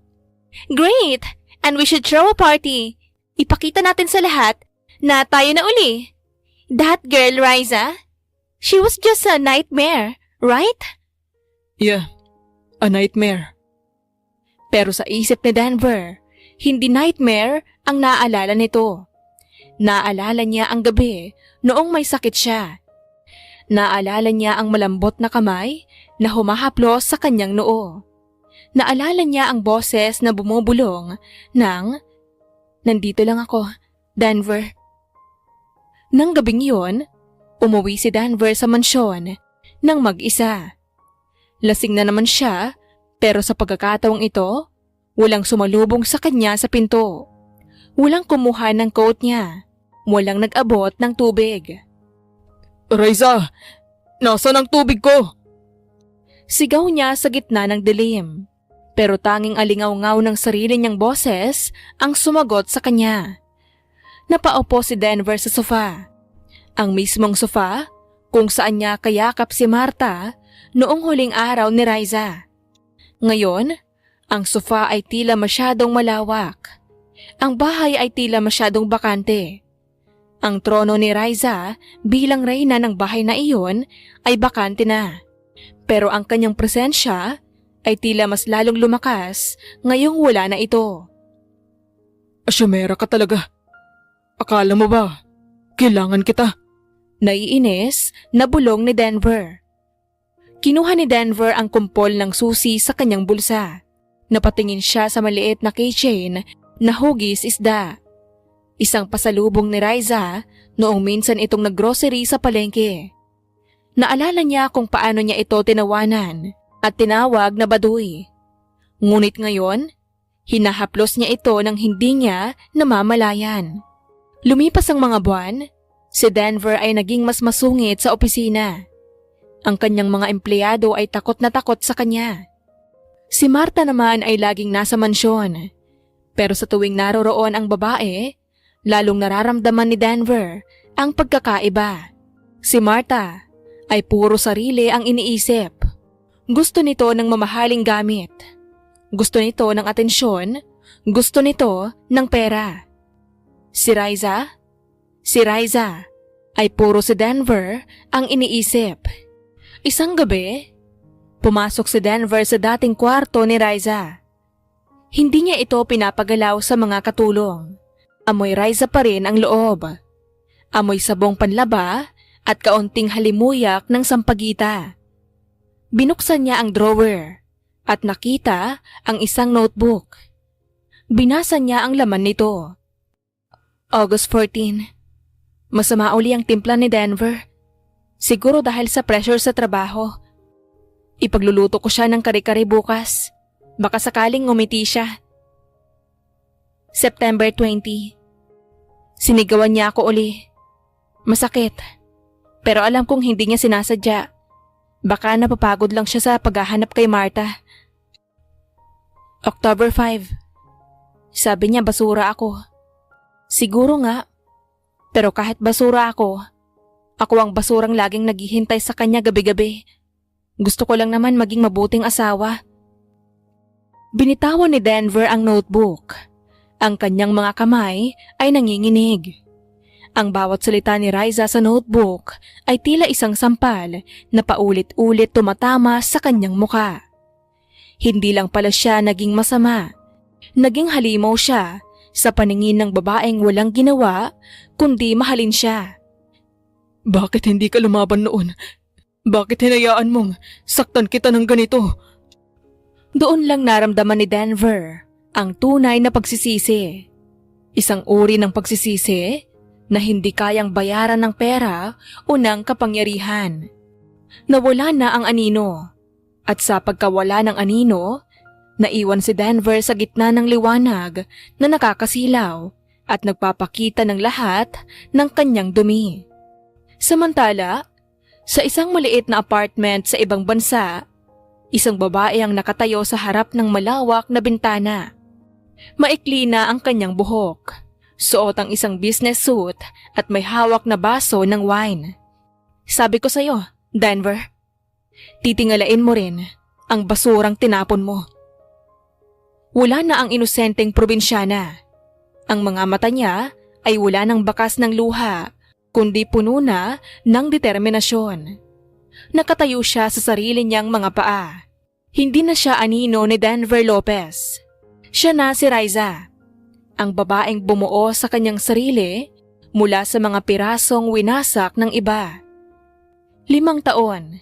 Great! And we should throw a party. Ipakita natin sa lahat na tayo na uli. That girl, Riza, she was just a nightmare, right? Yeah, a nightmare. Pero sa isip ni Denver, hindi nightmare ang naaalala nito. Naaalala niya ang gabi noong may sakit siya. Naaalala niya ang malambot na kamay na humahaplos sa kanyang noo. Naalala niya ang boses na bumubulong ng, "Nandito lang ako, Denver." Nang gabing yun, umuwi si Denver sa mansyon nang mag-isa. Lasing na naman siya, pero sa pagkakataong ito, walang sumalubong sa kanya sa pinto. Walang kumuha ng coat niya. Walang nag-abot ng tubig. Riza, nasaan ang tubig ko? Sigaw niya sa gitna ng dilim. Pero tanging alingaw-ngaw ng sarili niyang boses ang sumagot sa kanya. Napaupo si Denver sa sofa. Ang mismong sofa kung saan niya kayakap si Marta noong huling araw ni Riza. Ngayon, ang sofa ay tila masyadong malawak. Ang bahay ay tila masyadong bakante. Ang trono ni Riza bilang reyna ng bahay na iyon ay bakante na. Pero ang kanyang presensya ay tila mas lalong lumakas ngayong wala na ito. Asyamera ka talaga. Akala mo ba, kailangan kita? Naiinis na bulong ni Denver. Kinuha ni Denver ang kumpol ng susi sa kanyang bulsa. Napatingin siya sa maliit na keychain na hugis isda. Isang pasalubong ni Riza noong minsan itong naggrocery sa palengke. Naalala niya kung paano niya ito tinawanan at tinawag na baduy. Ngunit ngayon, hinahaplos niya ito ng hindi niya namamalayan. Lumipas ang mga buwan, si Denver ay naging mas masungit sa opisina. Ang kanyang mga empleyado ay takot na takot sa kanya. Si Marta naman ay laging nasa mansyon. Pero sa tuwing naroroon ang babae, lalong nararamdaman ni Denver ang pagkakaiba. Si Marta ay puro sarili ang iniisip. Gusto nito ng mamahaling gamit. Gusto nito ng atensyon. Gusto nito ng pera. Si Riza ay puro si Denver ang iniisip. Isang gabi, pumasok si Denver sa dating kwarto ni Riza. Hindi niya ito pinapagalaw sa mga katulong. Amoy Riza pa rin ang loob. Amoy sabong panlaba at kaunting halimuyak ng sampagita. Binuksan niya ang drawer at nakita ang isang notebook. Binasa niya ang laman nito. August 14. Masama uli ang timpla ni Denver. Siguro dahil sa pressure sa trabaho. Ipagluluto ko siya ng kare-kare bukas. Baka sakaling ngumiti siya. September 20. Sinigawan niya ako uli. Masakit. Pero alam kong hindi niya sinasadya. Baka napapagod lang siya sa paghahanap kay Marta. October 5. Sabi niya basura ako. Siguro nga. Pero kahit basura ako ang basurang laging naghihintay sa kanya gabi-gabi. Gusto ko lang naman maging mabuting asawa. Binitawan ni Denver ang notebook. Ang kanyang mga kamay ay nanginginig. Ang bawat salita ni Riza sa notebook ay tila isang sampal na paulit-ulit tumatama sa kanyang muka. Hindi lang pala siya naging masama. Naging halimaw siya sa paningin ng babaeng walang ginawa kundi mahalin siya. Bakit hindi ka lumaban noon? Bakit hinayaan mong saktan kita ng ganito? Doon lang naramdaman ni Denver ang tunay na pagsisisi. Isang uri ng pagsisisi na hindi kayang bayaran ng pera o ng kapangyarihan. Nawala na ang anino. At sa pagkawala ng anino, naiwan si Denver sa gitna ng liwanag na nakakasilaw at nagpapakita ng lahat ng kanyang dumi. Samantala, sa isang maliit na apartment sa ibang bansa, isang babae ang nakatayo sa harap ng malawak na bintana. Maikli na ang kanyang buhok. Suot ang isang business suit at may hawak na baso ng wine. Sabi ko sa'yo, Denver, titingalain mo rin ang basurang tinapon mo. Wala na ang inosenteng probinsyana. Ang mga mata niya ay wala ng bakas ng luha, kundi puno na ng determinasyon. Nakatayo siya sa sarili niyang mga paa. Hindi na siya anino ni Denver Lopez. Siya na si Riza, ang babaeng bumuo sa kanyang sarili mula sa mga pirasong winasak ng iba. 5 taon,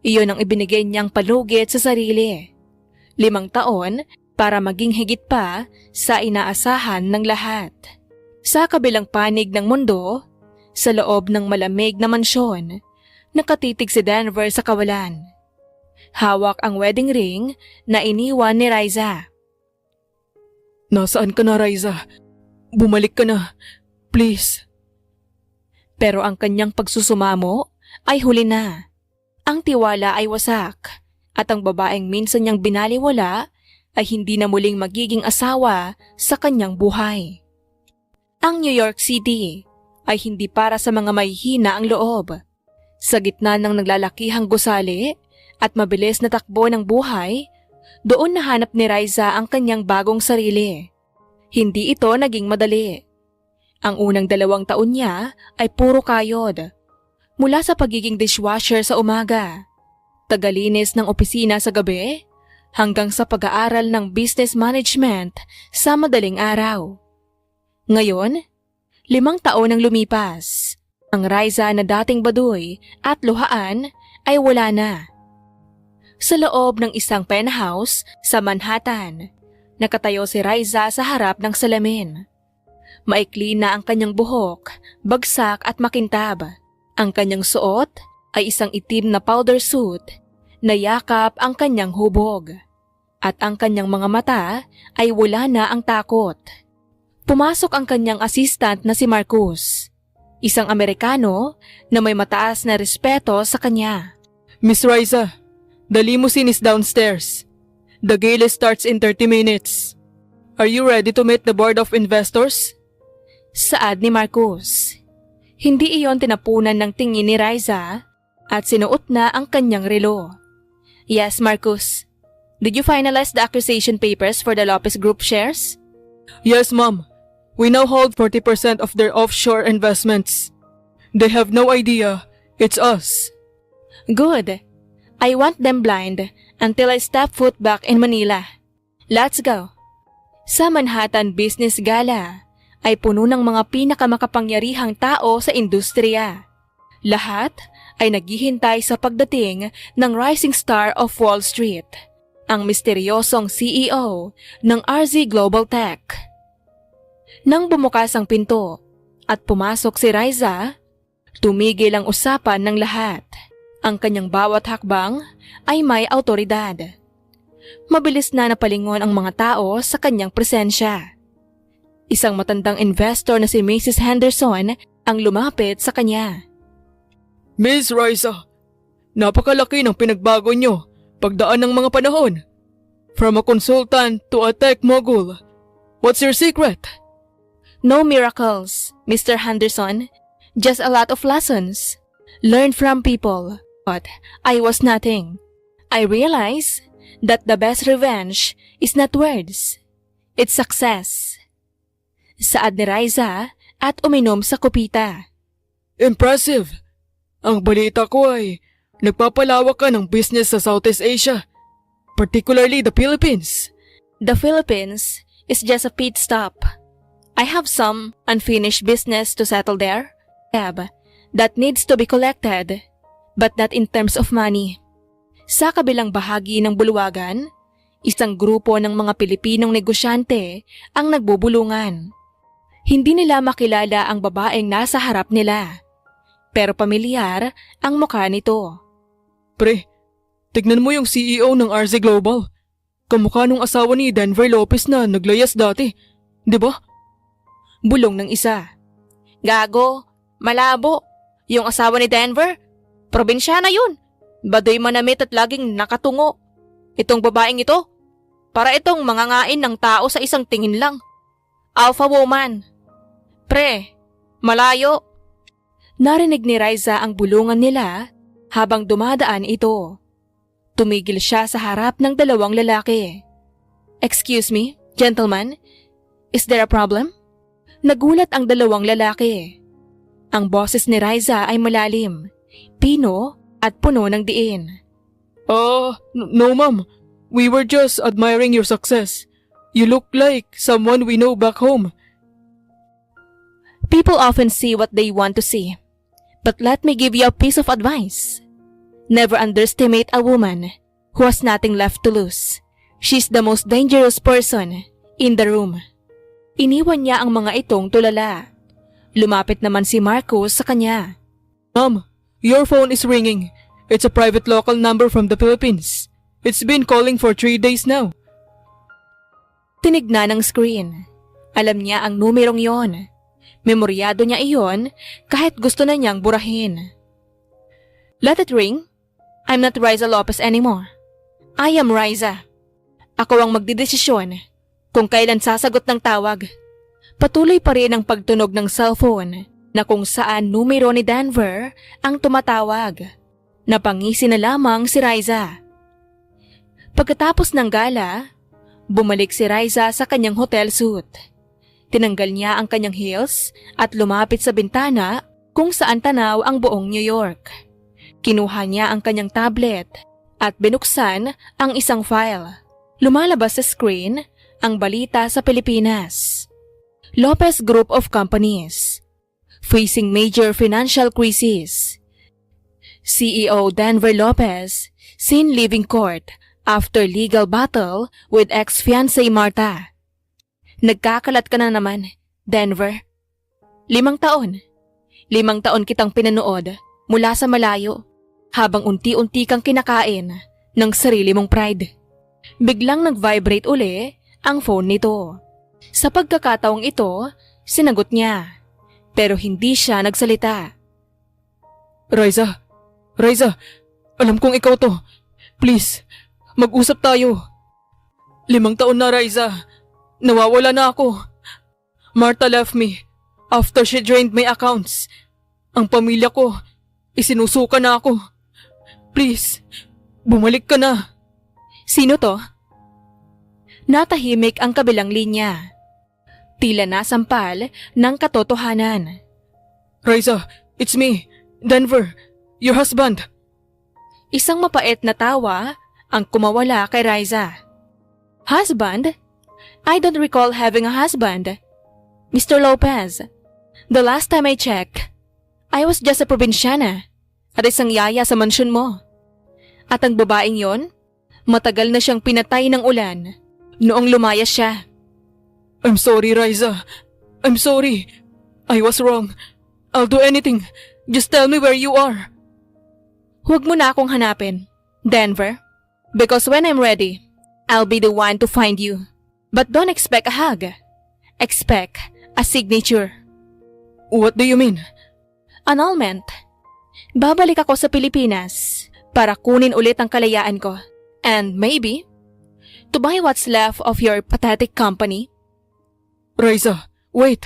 iyon ang ibinigay niyang palugit sa sarili. 5 taon para maging higit pa sa inaasahan ng lahat. Sa kabilang panig ng mundo, sa loob ng malamig na mansyon, nakatitig si Denver sa kawalan. Hawak ang wedding ring na iniwan ni Riza. Nasaan ka na, Riza? Bumalik ka na. Please. Pero ang kanyang pagsusumamo ay huli na. Ang tiwala ay wasak at ang babaeng minsan niyang binaliwala ay hindi na muling magiging asawa sa kanyang buhay. Ang New York City ay hindi para sa mga mahihina ang loob. Sa gitna ng naglalakihang gusali at mabilis na takbo ng buhay, doon nahanap ni Riza ang kanyang bagong sarili. Hindi ito naging madali. Ang unang 2 taon niya ay puro kayod. Mula sa pagiging dishwasher sa umaga, tagalinis ng opisina sa gabi, hanggang sa pag-aaral ng business management sa madaling araw. Ngayon, 5 taon ang lumipas. Ang Riza na dating baduy at luhaan ay wala na. Sa loob ng isang penthouse sa Manhattan, nakatayo si Riza sa harap ng salamin. Maikli na ang kanyang buhok, bagsak at makintab. Ang kanyang suot ay isang itim na powder suit na yakap ang kanyang hubog. At ang kanyang mga mata ay wala na ang takot. Pumasok ang kanyang assistant na si Marcus, isang Amerikano na may mataas na respeto sa kanya. Miss Riza, the limousine is downstairs. The gala starts in 30 minutes. Are you ready to meet the board of investors? Saad ni Marcus. Hindi iyon tinapunan ng tingin ni Riza at sinuot na ang kanyang relo. Yes, Marcus. Did you finalize the acquisition papers for the Lopez Group shares? Yes, ma'am. We now hold 40% of their offshore investments. They have no idea. It's us. Good. I want them blind until I step foot back in Manila. Let's go. Sa Manhattan Business Gala ay puno ng mga pinakamakapangyarihang tao sa industriya. Lahat ay naghihintay sa pagdating ng rising star of Wall Street, ang misteryosong CEO ng RZ Global Tech. Nang bumukas ang pinto at pumasok si Riza, tumigil ang usapan ng lahat. Ang kanyang bawat hakbang ay may awtoridad. Mabilis na napalingon ang mga tao sa kanyang presensya. Isang matandang investor na si Mrs. Henderson ang lumapit sa kanya. Miss Riza, napakalaki ng pinagbago nyo pagdaan ng mga panahon. From a consultant to a tech mogul. What's your secret? No miracles, Mr. Henderson. Just a lot of lessons. Learned from people. But I was nothing. I realized that the best revenge is not words. It's success. Saad ni Riza at uminom sa kupita. Impressive! Ang balita ko ay nagpapalawak ka ng business sa Southeast Asia, particularly the Philippines. The Philippines is just a pit stop. I have some unfinished business to settle there. That needs to be collected, but not in terms of money. Sa kabilang bahagi ng bulwagan, isang grupo ng mga Pilipinong negosyante ang nagbubulungan. Hindi nila makilala ang babaeng nasa harap nila, pero pamilyar ang mukha nito. Pre, tignan mo yung CEO ng RZ Global. Kamukha nung asawa ni Denver Lopez na naglayas dati, di ba? Bulong ng isa. Gago, malabo. Yung asawa ni Denver, probinsyana yun. Baduy manamit at laging nakatungo. Itong babaeng ito, para itong mangangain ng tao sa isang tingin lang. Alpha woman. Pre, malayo. Narinig ni Riza ang bulungan nila habang dumadaan ito. Tumigil siya sa harap ng dalawang lalaki. Excuse me, gentlemen, is there a problem? Nagulat ang dalawang lalaki. Ang boses ni Riza ay malalim, pino at puno ng diin. No ma'am. We were just admiring your success. You look like someone we know back home. People often see what they want to see. But let me give you a piece of advice. Never underestimate a woman who has nothing left to lose. She's the most dangerous person in the room. Iniwan niya ang mga itong tulala. Lumapit naman si Marcos sa kanya. Ma'am, your phone is ringing. It's a private local number from the Philippines. It's been calling for 3 days now. Tinignan ng screen. Alam niya ang numerong yon. Memoryado niya iyon kahit gusto na niyang burahin. Let it ring. I'm not Riza Lopez anymore. I am Riza. Ako ang magdidesisyon kung kailan sasagot ng tawag. Patuloy pa rin ang pagtunog ng cellphone na kung saan numero ni Denver ang tumatawag. Napangisi na lamang si Riza. Pagkatapos ng gala, bumalik si Riza sa kanyang hotel suit. Tinanggal niya ang kanyang heels at lumapit sa bintana kung saan tanaw ang buong New York. Kinuha niya ang kanyang tablet at binuksan ang isang file. Lumalabas sa screen ang balita sa Pilipinas. Lopez Group of Companies facing major financial crisis. CEO Denver Lopez seen leaving court after legal battle with ex-fiancée Marta. Nagkakalat ka na naman. Denver, 5 taon. 5 taon kitang pinanood mula sa malayo habang unti-unti kang kinakain ng sarili mong pride. Biglang nag-vibrate uli ang phone nito. Sa pagkakataong ito, sinagot niya. Pero hindi siya nagsalita. Riza, alam kong ikaw to. Please, mag-usap tayo. 5 taon na, Riza. Nawawala na ako. Martha left me after she drained my accounts. Ang pamilya ko, isinusuka na ako. Please, bumalik ka na. Sino to? Natahimik ang kabilang linya. Tila nasampal ng katotohanan. Riza, it's me, Denver, your husband. Isang mapait na tawa ang kumawala kay Riza. Husband? I don't recall having a husband. Mr. Lopez, the last time I checked, I was just a probinsyana at isang yaya sa mansyon mo. At ang babaeng yon, matagal na siyang pinatay ng ulan noong lumayas siya. I'm sorry, Riza. I'm sorry. I was wrong. I'll do anything. Just tell me where you are. Huwag mo na akong hanapin, Denver. Because when I'm ready, I'll be the one to find you. But don't expect a hug. Expect a signature. What do you mean? Annulment. Babalik ako sa Pilipinas para kunin ulit ang kalayaan ko. And maybe, to buy what's left of your pathetic company. Riza, wait.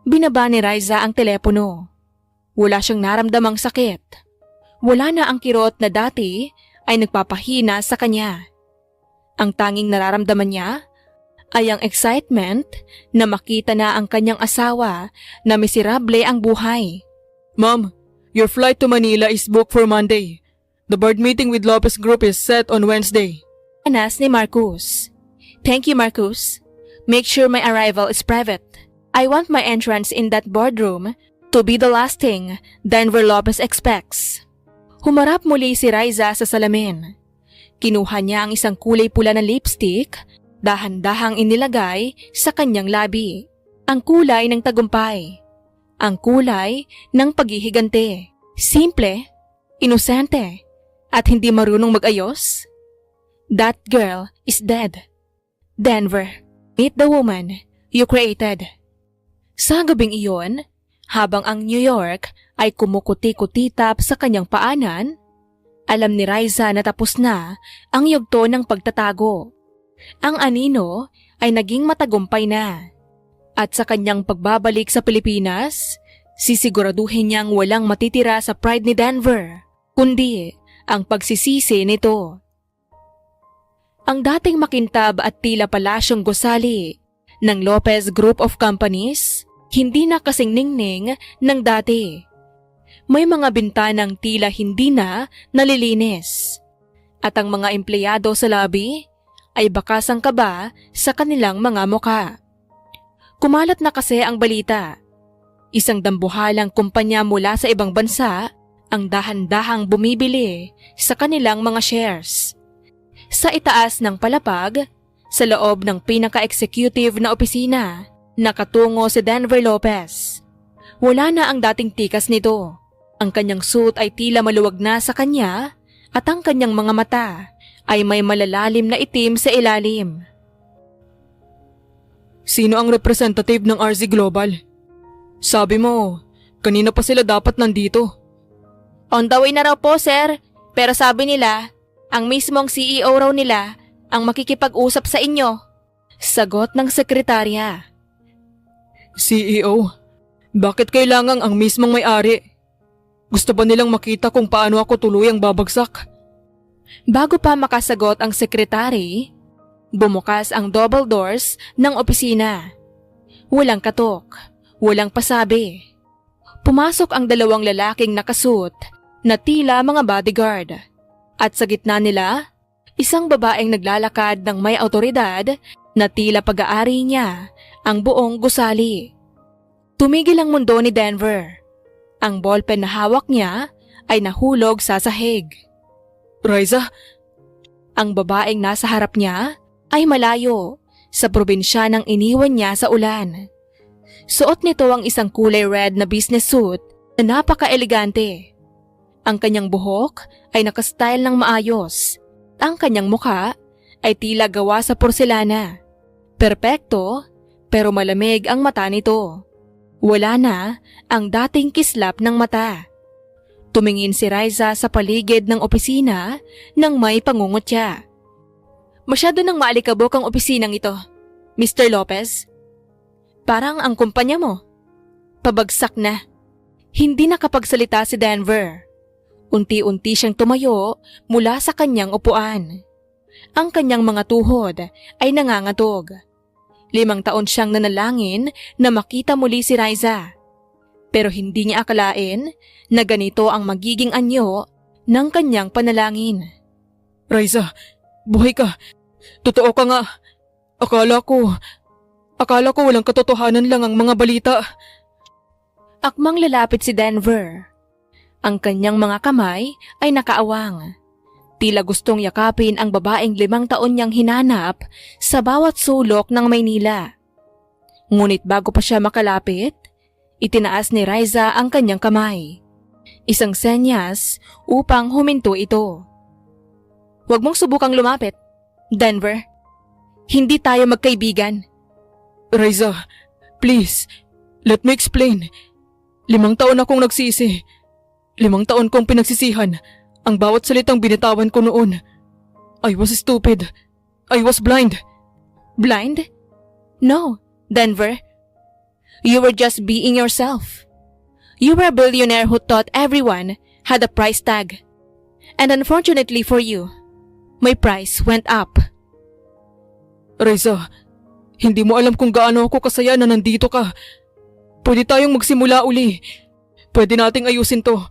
Binaba ni Riza ang telepono. Wala siyang naramdamang sakit. Wala na ang kirot na dati ay nagpapahina sa kanya. Ang tanging nararamdaman niya ay ang excitement na makita na ang kanyang asawa na miserable ang buhay. Ma'am, your flight to Manila is booked for Monday. The board meeting with Lopez Group is set on Wednesday. Anas ni Marcus. Thank you, Marcus. Make sure my arrival is private. I want my entrance in that boardroom to be the last thing Denver Lopez expects. Humarap muli si Riza sa salamin. Kinuha niya ang isang kulay pula na lipstick, dahan-dahang inilagay sa kanyang labi. Ang kulay ng tagumpay. Ang kulay ng paghihigante. Simple, inosente, at hindi marunong mag-ayos. That girl is dead. Denver, meet the woman you created. Sa gabing iyon, habang ang New York ay kumukuti-kutitap sa kanyang paanan, alam ni Riza na tapos na ang yugto ng pagtatago. Ang anino ay naging matagumpay na. At sa kanyang pagbabalik sa Pilipinas, sisiguraduhin niyang walang matitira sa pride ni Denver, kundi ang pagsisisi nito. Ang dating makintab at tila palasyong gusali ng Lopez Group of Companies, hindi na kasing ningning ng dati. May mga bintanang tila hindi na nalilinis. At ang mga empleyado sa lobby ay bakasang kaba sa kanilang mga muka. Kumalat na kasi ang balita. Isang dambuhalang kumpanya mula sa ibang bansa ang dahan-dahang bumibili sa kanilang mga shares. Sa itaas ng palapag, sa loob ng pinaka-executive na opisina, nakatungo si Denver Lopez. Wala na ang dating tikas nito. Ang kanyang suit ay tila maluwag na sa kanya at ang kanyang mga mata ay may malalalim na itim sa ilalim. Sino ang representative ng RZ Global? Sabi mo, kanina pa sila dapat nandito. On the way na raw po, sir. Pero sabi nila, ang mismong CEO raw nila ang makikipag-usap sa inyo. Sagot ng sekretarya. CEO? Bakit kailangang ang mismong may-ari? Gusto ba nilang makita kung paano ako tuluyang babagsak? Bago pa makasagot ang sekretary, bumukas ang double doors ng opisina. Walang katok, walang pasabi. Pumasok ang 2 lalaking nakasuot na tila mga bodyguard. At sa gitna nila, isang babaeng naglalakad ng may autoridad na tila pag-aari niya ang buong gusali. Tumigil ang mundo ni Denver. Ang ballpen na hawak niya ay nahulog sa sahig. Riza? Ang babaeng nasa harap niya ay malayo sa probinsya nang iniwan niya sa ulan. Suot nito ang isang kulay red na business suit na napaka-elegante. Ang kanyang buhok ay nakastyle ng maayos. Ang kanyang mukha ay tila gawa sa porselana. Perpekto, pero malamig ang mata nito. Wala na ang dating kislap ng mata. Tumingin si Riza sa paligid ng opisina nang may pangungutya. Masyado nang maalikabok ang opisinang ito, Mr. Lopez. Parang ang kumpanya mo. Pabagsak na. Hindi nakapagsalita si Denver. Unti-unti siyang tumayo mula sa kanyang upuan. Ang kanyang mga tuhod ay nangangatog. 5 taon siyang nanalangin na makita muli si Riza. Pero hindi niya akalain na ganito ang magiging anyo ng kanyang panalangin. Riza, buhay ka. Totoo ka nga. Akala ko walang katotohanan lang ang mga balita. Akmang lalapit si Denver. Ang kanyang mga kamay ay nakaawang. Tila gustong yakapin ang babaeng 5 taon niyang hinanap sa bawat sulok ng Maynila. Ngunit bago pa siya makalapit, itinaas ni Riza ang kanyang kamay. Isang senyas upang huminto ito. Huwag mong subukang lumapit, Denver. Hindi tayo magkaibigan. Riza, please, let me explain. 5 taon akong nagsisi. 5 taon kong pinagsisihan ang bawat salitang binitawan ko noon. I was stupid. I was blind. Blind? No, Denver. You were just being yourself. You were a billionaire who thought everyone had a price tag. And unfortunately for you, my price went up. Riza, hindi mo alam kung gaano ako kasaya na nandito ka. Pwede tayong magsimula uli. Pwede nating ayusin to.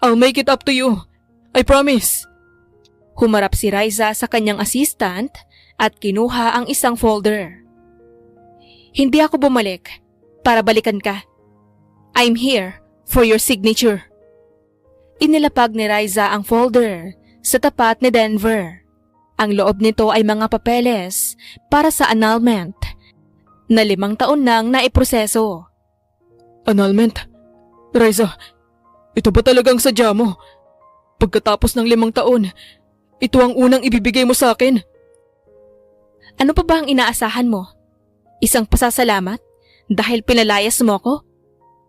I'll make it up to you. I promise. Humarap si Riza sa kanyang assistant at kinuha ang isang folder. Hindi ako bumalik para balikan ka. I'm here for your signature. Inilapag ni Riza ang folder sa tapat ni Denver. Ang loob nito ay mga papeles para sa annulment na 5 taon nang naiproseso. Annulment? Riza, ito ba talagang sadya mo? Pagkatapos ng 5 taon, ito ang unang ibibigay mo sa akin. Ano pa ba ang inaasahan mo? Isang pasasalamat dahil pinalayas mo ko?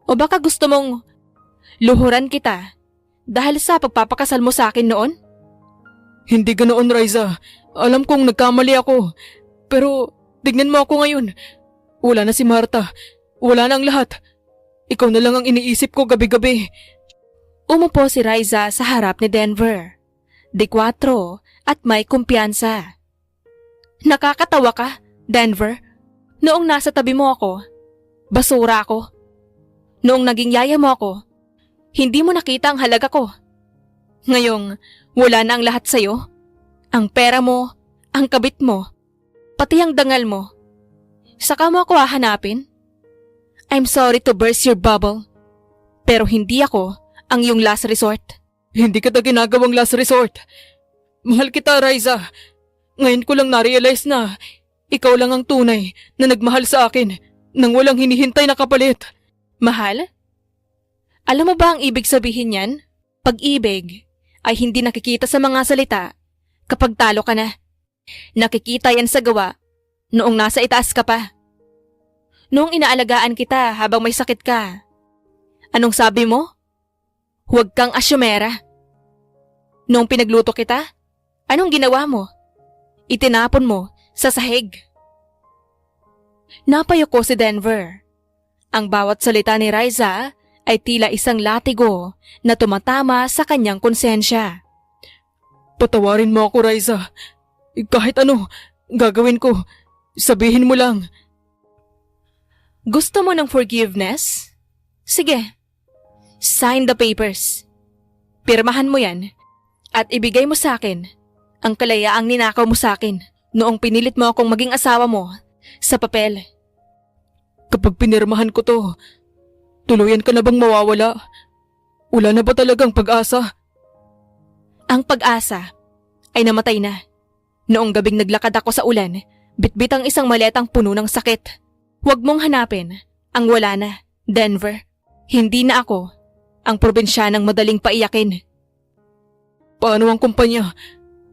O baka gusto mong luhuran kita dahil sa pagpapakasal mo sa akin noon? Hindi ganoon, Riza. Alam kong nagkamali ako. Pero tignan mo ako ngayon. Wala na si Marta. Wala na ang lahat. Ikaw na lang ang iniisip ko gabi-gabi. Umupo si Riza sa harap ni Denver. De 4 at may kumpiyansa. Nakakatawa ka, Denver. Noong nasa tabi mo ako, basura ako. Noong naging yaya mo ako, hindi mo nakita ang halaga ko. Ngayong wala na ang lahat sa'yo. Ang pera mo, ang kabit mo, pati ang dangal mo. Saka mo ako hahanapin? I'm sorry to burst your bubble, pero hindi ako ang iyong last resort. Hindi kita ginagawang last resort. Mahal kita, Riza. Ngayon ko lang na-realize na ikaw lang ang tunay na nagmahal sa akin nang walang hinihintay na kapalit. Mahal? Alam mo ba ang ibig sabihin niyan? Pag-ibig ay hindi nakikita sa mga salita kapag talo ka na. Nakikita yan sa gawa noong nasa itaas ka pa. Noong inaalagaan kita habang may sakit ka. Anong sabi mo? Huwag kang asyumera. Noong pinagluto kita, anong ginawa mo? Itinapon mo sa sahig. Napayuko si Denver. Ang bawat salita ni Riza ay tila isang latigo na tumatama sa kanyang konsensya. Patawarin mo ako, Riza. Kahit ano, gagawin ko. Sabihin mo lang. Gusto mo ng forgiveness? Sige. Sign the papers. Pirmahan mo yan at ibigay mo sa akin ang kalayaang ninakaw mo sa akin noong pinilit mo akong maging asawa mo sa papel. Kapag pinirmahan ko to, tuluyan ka na bang mawawala? Wala na ba talagang pag-asa? Ang pag-asa ay namatay na. Noong gabing naglakad ako sa ulan, bitbit ang isang maletang puno ng sakit. Huwag mong hanapin ang wala na, Denver. Hindi na ako ang probinsyanang madaling paiyakin. Paano ang kumpanya?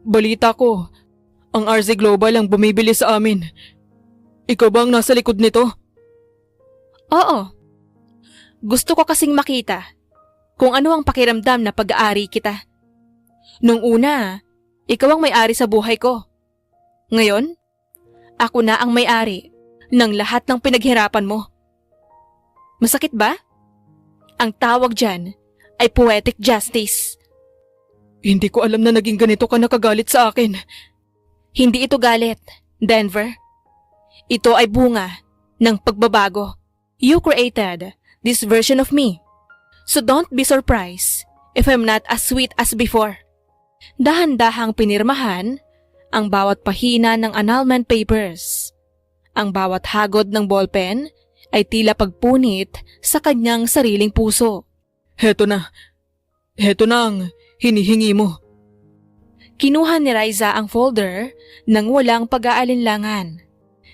Balita ko, ang RZ Global ang bumibili sa amin. Ikaw ba ang nasa likod nito? Oo. Gusto ko kasing makita kung ano ang pakiramdam na pag-aari kita. Nung una, ikaw ang may-ari sa buhay ko. Ngayon, ako na ang may-ari ng lahat ng pinaghirapan mo. Masakit ba? Ang tawag dyan ay poetic justice. Hindi ko alam na naging ganito ka nakagalit sa akin. Hindi ito galit, Denver. Ito ay bunga ng pagbabago. You created this version of me. So don't be surprised if I'm not as sweet as before. Dahan-dahang pinirmahan ang bawat pahina ng annulment papers. Ang bawat hagod ng ballpen ay tila pagpunit sa kanyang sariling puso. Heto na. Heto na ang hinihingi mo. Kinuha ni Riza ang folder nang walang pag-aalinlangan.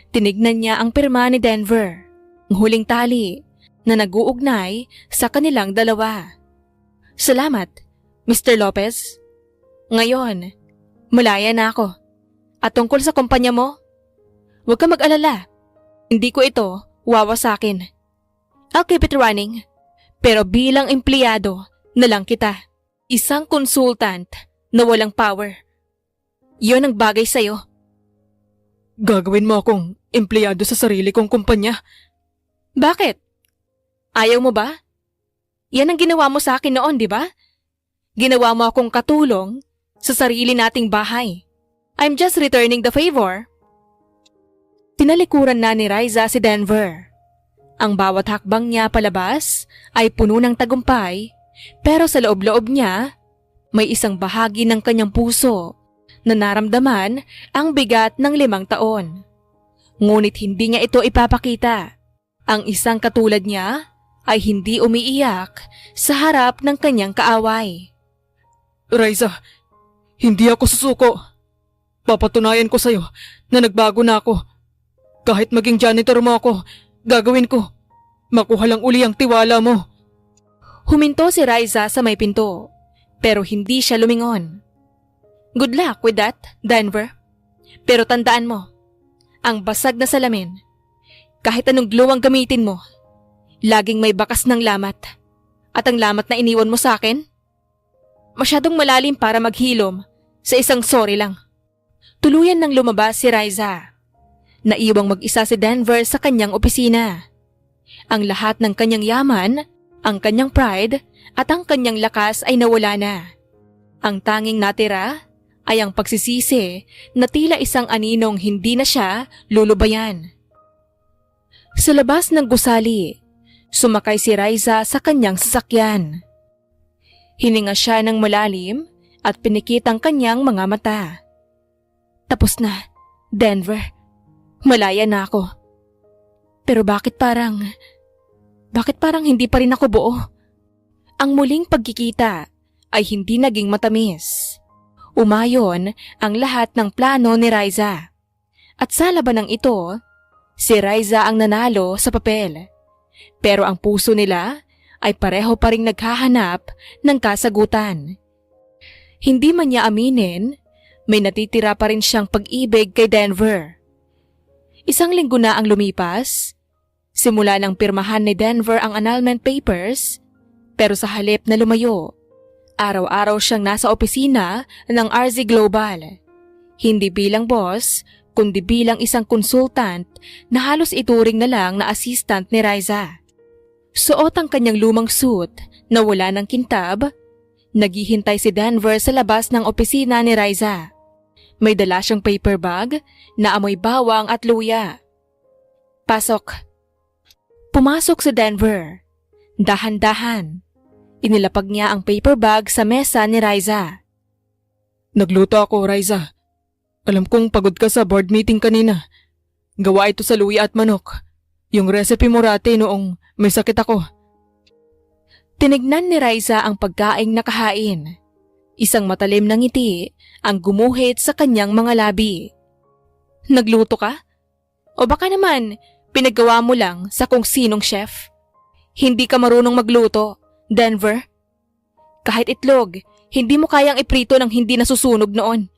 Tinignan niya ang pirma ni Denver, ang huling tali na nag-uugnay sa kanilang dalawa. Salamat, Mr. Lopez. Ngayon, malaya na ako. At tungkol sa kumpanya mo, huwag ka mag-alala. Hindi ko ito wawasakin. I'll keep it running. Pero bilang empleyado na lang kita. Isang consultant na walang power. Yun ang bagay sa'yo. Gagawin mo akong empleyado sa sarili kong kumpanya. Bakit? Ayaw mo ba? Yan ang ginawa mo sa akin noon, di ba? Ginawa mo akong katulong sa sarili nating bahay. I'm just returning the favor. Tinalikuran na ni Riza si Denver. Ang bawat hakbang niya palabas ay puno ng tagumpay, pero sa loob-loob niya, may isang bahagi ng kanyang puso na naramdaman ang bigat ng 5 taon. Ngunit hindi niya ito ipapakita. Ang isang katulad niya ay hindi umiiyak sa harap ng kanyang kaaway. Riza, hindi ako susuko. Papatunayan ko sa'yo na nagbago na ako. Kahit maging janitor mo ako, gagawin ko. Makuha lang uli ang tiwala mo. Huminto si Riza sa may pinto, pero hindi siya lumingon. Good luck with that, Denver. Pero tandaan mo, ang basag na salamin, kahit anong glue ang gamitin mo, laging may bakas ng lamat. At ang lamat na iniwan mo sa akin, masyadong malalim para maghilom sa isang sorry lang. Tuluyan nang lumabas si Riza. Naiwang mag-isa si Denver sa kanyang opisina. Ang lahat ng kanyang yaman, ang kanyang pride at ang kanyang lakas ay nawala na. Ang tanging natira ay ang pagsisisi na tila isang aninong hindi na siya lulubayan. Sa labas ng gusali, sumakay si Riza sa kanyang sasakyan. Hininga siya ng malalim at pinikit ang kanyang mga mata. Tapos na, Denver. Malaya na ako. Pero bakit parang hindi pa rin ako buo? Ang muling pagkikita ay hindi naging matamis. Umayon ang lahat ng plano ni Riza. At sa labanang ito, si Riza ang nanalo sa papel. Pero ang puso nila ay pareho pa ring naghahanap ng kasagutan. Hindi man niya aminin, may natitira pa rin siyang pag-ibig kay Denver. Isang linggo na ang lumipas. Simula nang pirmahan ni Denver ang annulment papers, pero sa halip na lumayo, araw-araw siyang nasa opisina ng RZ Global. Hindi bilang boss, kundi bilang isang consultant na halos ituring na lang na assistant ni Riza. Suot ang kanyang lumang suit na wala ng kintab, naghihintay si Denver sa labas ng opisina ni Riza. May dala siyang paper bag na amoy bawang at luya. Pasok. Pumasok si Denver. Dahan-dahan. Inilapag niya ang paper bag sa mesa ni Riza. Nagluto ako, Riza. Alam kong pagod ka sa board meeting kanina. Gawa ito sa luya at manok. Yung recipe mo rati noong may sakit ako. Tinignan ni Riza ang pagkaing nakahain. Isang matalim na ngiti ang gumuhit sa kanyang mga labi. Nagluto ka? O baka naman Pinagawa mo lang sa kung sinong chef. Hindi ka marunong magluto, Denver. Kahit itlog, hindi mo kayang iprito ng hindi nasusunog noon.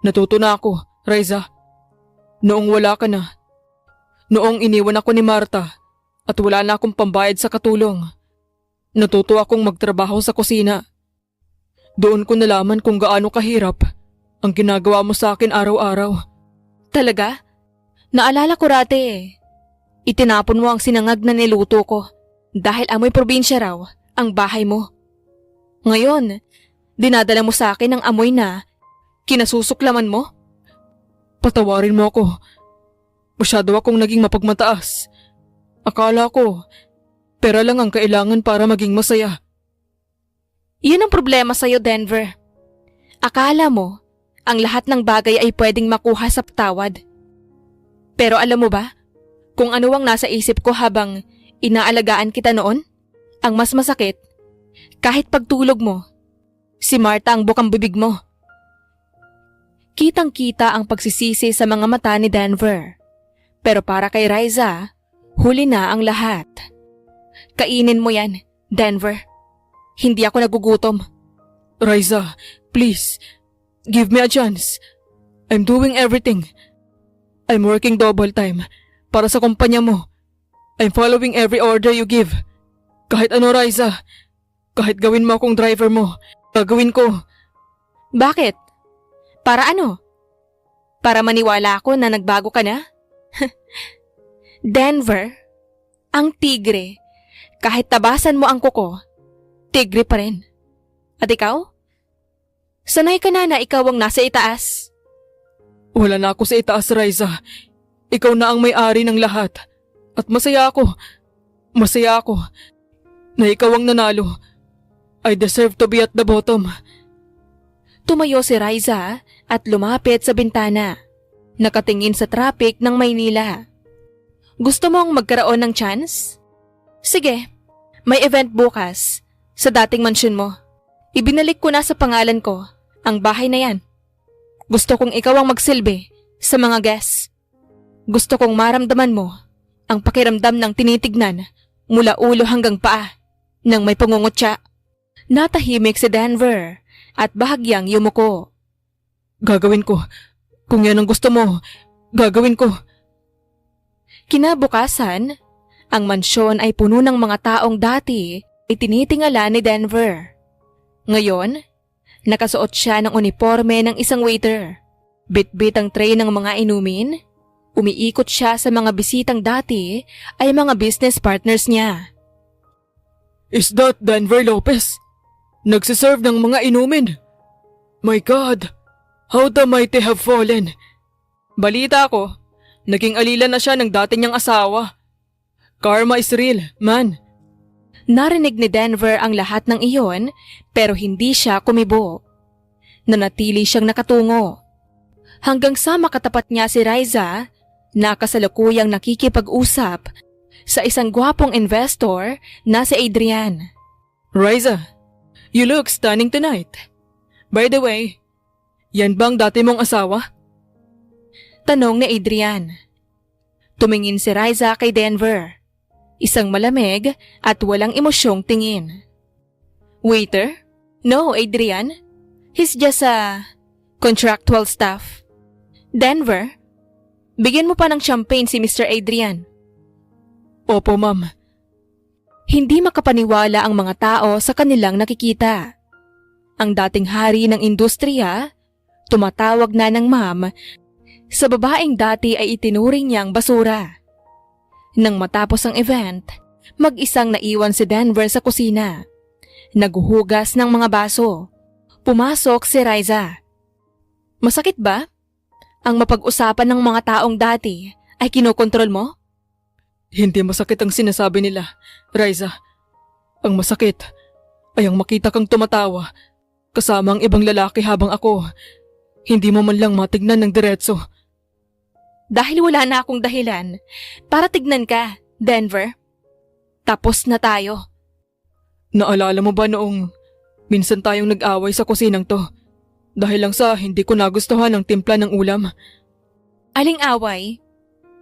Natuto na ako, Riza. Noong wala ka na. Noong iniwan ako ni Marta at wala na akong pambayad sa katulong. Natuto akong magtrabaho sa kusina. Doon ko nalaman kung gaano kahirap ang ginagawa mo sa akin araw-araw. Talaga? Naalala ko rate eh. Itinapon mo ang sinangag na niluto ko dahil amoy probinsya raw ang bahay mo. Ngayon, dinadala mo sa akin ang amoy na kinasusuklaman mo? Patawarin mo ako. Masyado akong naging mapagmataas. Akala ko, pera lang ang kailangan para maging masaya. Yun ang problema sa'yo, Denver. Akala mo, ang lahat ng bagay ay pwedeng makuha sa tawad. Pero alam mo ba, kung ano ang nasa isip ko habang inaalagaan kita noon? Ang mas masakit, kahit pagtulog mo, si Marta ang bukang bibig mo. Kitang-kita ang pagsisisi sa mga mata ni Denver. Pero para kay Riza, huli na ang lahat. Kainin mo yan, Denver. Hindi ako nagugutom. Riza, please, give me a chance. I'm doing everything. I'm working double time para sa kumpanya mo. I'm following every order you give. Kahit ano, Riza. Kahit gawin mo akong driver mo, gagawin ko. Bakit? Para ano? Para maniwala ako na nagbago ka na? Denver, ang tigre, kahit tabasan mo ang kuko, tigre pa rin. At ikaw? Sanay ka na ikaw ang nasa itaas. Wala na ako sa itaas, Riza. Ikaw na ang may-ari ng lahat. At masaya ako. Masaya ako na ikaw ang nanalo. I deserve to be at the bottom. Tumayo si Riza at lumapit sa bintana. Nakatingin sa traffic ng Maynila. Gusto mong magkaroon ng chance? Sige, may event bukas sa dating mansyon mo. Ibinalik ko na sa pangalan ko ang bahay na yan. Gusto kong ikaw ang magsilbi sa mga guests. Gusto kong maramdaman mo ang pakiramdam ng tinitignan mula ulo hanggang paa nang may pangungutya. Natahimik si Denver at bahagyang yumuko. Gagawin ko. Kung yan ang gusto mo, gagawin ko. Kinabukasan, ang mansyon ay puno ng mga taong dati ay tinitingala ni Denver. Ngayon, nakasuot siya ng uniforme ng isang waiter. Bit-bit ang tray ng mga inumin. Umiikot siya sa mga bisitang dati ay mga business partners niya. Is that Denver Lopez? Nagsiserve ng mga inumin. My God, how the mighty have fallen. Balita ko, naging alila na siya ng dati niyang asawa. Karma is real, man. Narinig ni Denver ang lahat ng iyon pero hindi siya kumibo. Nanatili siyang nakatungo. Hanggang sa makatapat niya si Riza na kasalukuyang nakikipag-usap sa isang gwapong investor na si Adrian. Riza, you look stunning tonight. By the way, yan bang dati mong asawa? Tanong ni Adrian. Tumingin si Riza kay Denver. Isang malamig at walang emosyong tingin. Waiter? No, Adrian. He's just a contractual staff. Denver, bigyan mo pa ng champagne si Mr. Adrian. Opo, ma'am. Hindi makapaniwala ang mga tao sa kanilang nakikita. Ang dating hari ng industriya, tumatawag na ng ma'am sa babaeng dati ay itinuring niyang basura. Nang matapos ang event, mag-isang naiwan si Denver sa kusina. Naghuhugas ng mga baso. Pumasok si Riza. Masakit ba? Ang mapag-usapan ng mga taong dati ay kinokontrol mo? Hindi masakit ang sinasabi nila, Riza. Ang masakit ay ang makita kang tumatawa kasama ang ibang lalaki habang ako hindi mo man lang matignan ng diretso. Dahil wala na akong dahilan para tignan ka, Denver. Tapos na tayo. Naalala mo ba noong minsan tayong nag-away sa kusinang to dahil lang sa hindi ko nagustuhan ang timpla ng ulam? Aling away?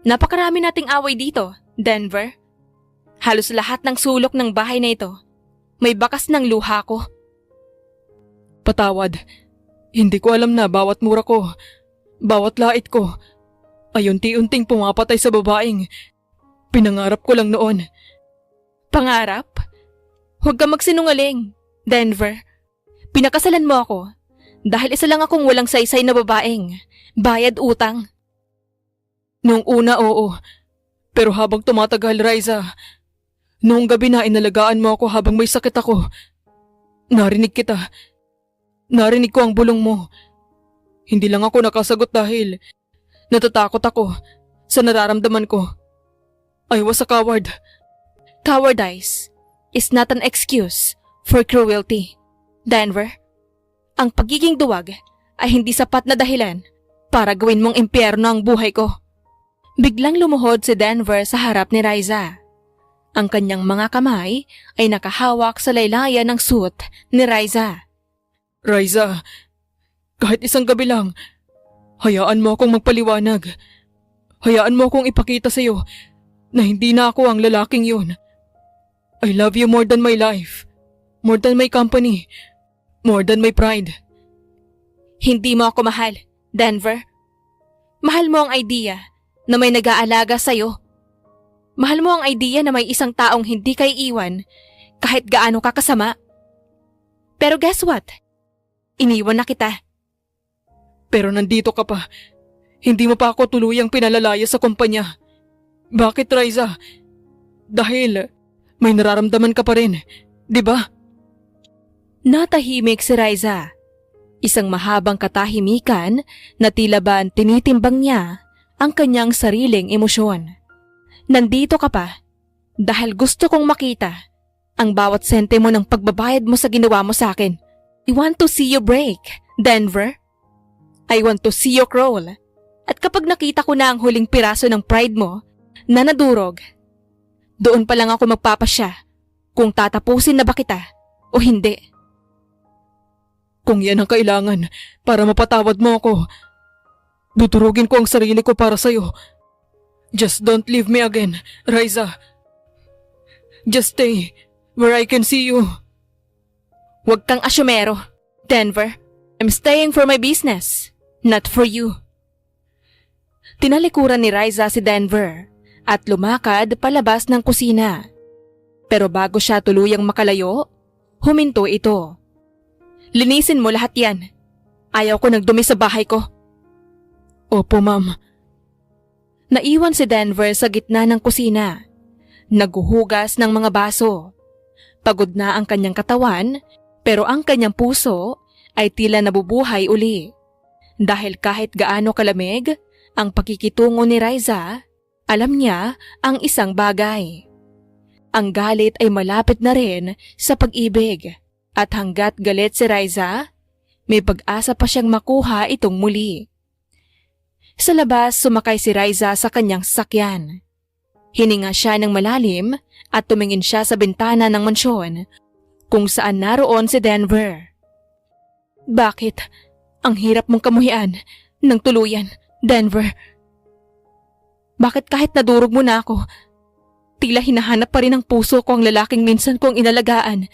Napakarami nating away dito, Denver. Halos lahat ng sulok ng bahay na ito, may bakas ng luha ko. Patawad. Hindi ko alam na bawat mura ko, bawat lait ko, ay unti-unting pumapatay sa babaeng pinangarap ko lang noon. Pangarap? Huwag ka magsinungaling, Denver. Pinakasalan mo ako dahil isa lang akong walang saysay na babaeng bayad utang. Noong una, oo. Pero habang tumatagal, Riza, noong gabi na inalagaan mo ako habang may sakit ako, narinig kita. Narinig ko ang bulong mo. Hindi lang ako nakasagot dahil natatakot ako sa nararamdaman ko. I was a coward. Cowardice is not an excuse for cruelty, Denver. Ang pagiging duwag ay hindi sapat na dahilan para gawin mong impyerno ang buhay ko. Biglang lumuhod si Denver sa harap ni Riza. Ang kanyang mga kamay ay nakahawak sa laylayan ng suit ni Riza. Riza, kahit isang gabi lang, hayaan mo akong magpaliwanag. Hayaan mo akong ipakita sa'yo na hindi na ako ang lalaking yun. I love you more than my life, more than my company, more than my pride. Hindi mo ako mahal, Denver. Mahal mo ang idea na may nag-aalaga sa'yo. Mahal mo ang idea na may isang taong hindi kay iwan kahit gaano ka kasama. Pero guess what? Iniwan na kita. Pero nandito ka pa. Hindi mo pa ako tuluyang pinalalaya sa kumpanya. Bakit, Riza? Dahil may nararamdaman ka pa rin, di ba? Natahimik si Riza. Isang mahabang katahimikan na tila ba tinitimbang niya ang kanyang sariling emosyon. Nandito ka pa dahil gusto kong makita ang bawat sentimo ng pagbabayad mo sa ginawa mo sa akin. I want to see you break, Denver. I want to see you crawl. At kapag nakita ko na ang huling piraso ng pride mo na nadurog, doon pa lang ako magpapasya kung tatapusin na ba kita o hindi. Kung yan ang kailangan para mapatawad mo ako, dudurugin ko ang sarili ko para sa'yo. Just don't leave me again, Riza. Just stay where I can see you. Huwag kang asyumero, Denver. I'm staying for my business, not for you. Tinalikuran ni Riza si Denver at lumakad palabas ng kusina. Pero bago siya tuluyang makalayo, huminto ito. Linisin mo lahat yan. Ayaw ko nagdumi sa bahay ko. Opo, ma'am. Naiwan si Denver sa gitna ng kusina. Naghuhugas ng mga baso. Pagod na ang kanyang katawan, pero ang kanyang puso ay tila nabubuhay uli. Dahil kahit gaano kalamig, ang pakikitungo ni Riza, alam niya ang isang bagay. Ang galit ay malapit na rin sa pag-ibig. At hanggat galit si Riza, may pag-asa pa siyang makuha itong muli. Sa labas, sumakay si Riza sa kanyang sasakyan. Hininga siya ng malalim at tumingin siya sa bintana ng mansyon kung saan naroon si Denver. Bakit? Ang hirap mong kamuhian ng tuluyan, Denver. Bakit kahit nadurog mo na ako, tila hinahanap pa rin ng puso ko ang lalaking minsan kong inalagaan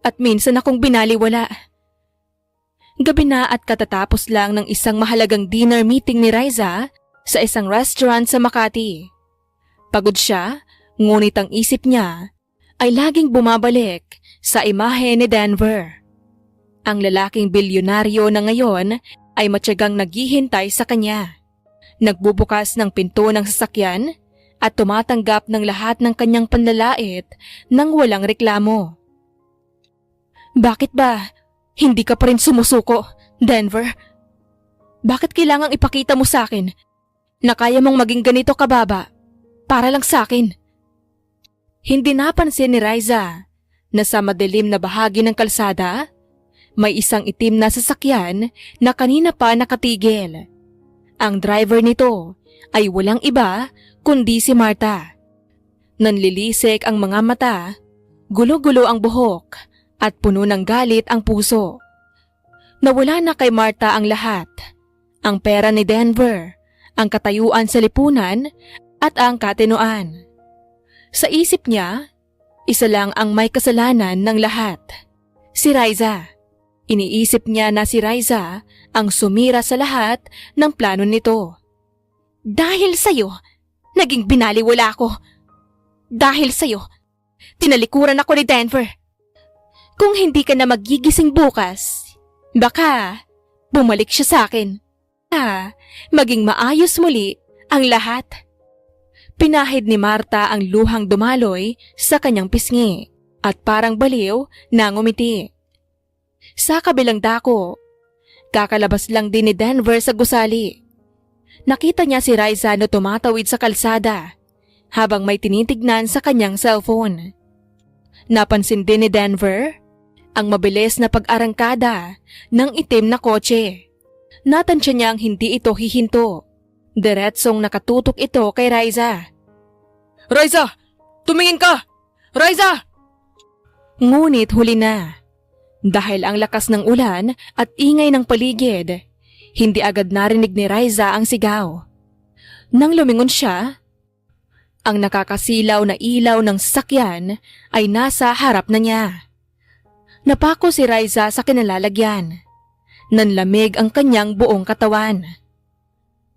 at minsan akong binaliwala. Gabi na at katatapos lang ng isang mahalagang dinner meeting ni Riza sa isang restaurant sa Makati. Pagod siya, ngunit ang isip niya ay laging bumabalik sa imahe ni Denver. Ang lalaking bilyonaryo na ngayon ay matyagang naghihintay sa kanya. Nagbubukas ng pinto ng sasakyan at tumatanggap ng lahat ng kanyang panlalait nang walang reklamo. Bakit ba hindi ka pa rin sumusuko, Denver? Bakit kailangang ipakita mo sa akin na kaya mong maging ganito kababa para lang sa akin? Hindi napansin ni Riza na sa madilim na bahagi ng kalsada, may isang itim na sasakyan na kanina pa nakatigil. Ang driver nito ay walang iba kundi si Marta. Nanlilisik ang mga mata, gulo-gulo ang buhok at puno ng galit ang puso. Nawala na kay Marta ang lahat. Ang pera ni Denver ang katayuan sa lipunan at ang katinoan. Sa isip niya, isa lang ang may kasalanan ng lahat. Si Riza. Iniisip niya na si Riza ang sumira sa lahat ng plano nito. Dahil sa'yo, naging binaliwala ako. Dahil sa'yo, tinalikuran ako ni Denver. Kung hindi ka na magigising bukas, baka bumalik siya sa akin. Maging maayos muli ang lahat. Pinahid ni Marta ang luhang dumaloy sa kanyang pisngi at parang baliw na ngumiti. Sa kabilang dako, kakalabas lang din ni Denver sa gusali. Nakita niya si Riza na tumatawid sa kalsada habang may tinitignan sa kanyang cellphone. Napansin din ni Denver ang mabilis na pag-arangkada ng itim na kotse. Natansya niyang hindi ito hihinto. Diretsong nakatutok ito kay Riza. Riza! Tumingin ka! Riza! Ngunit huli na. Dahil ang lakas ng ulan at ingay ng paligid, hindi agad narinig ni Riza ang sigaw. Nang lumingon siya, ang nakakasilaw na ilaw ng sasakyan ay nasa harap na niya. Napako si Riza sa kinalalagyan. Nanlamig ang kanyang buong katawan.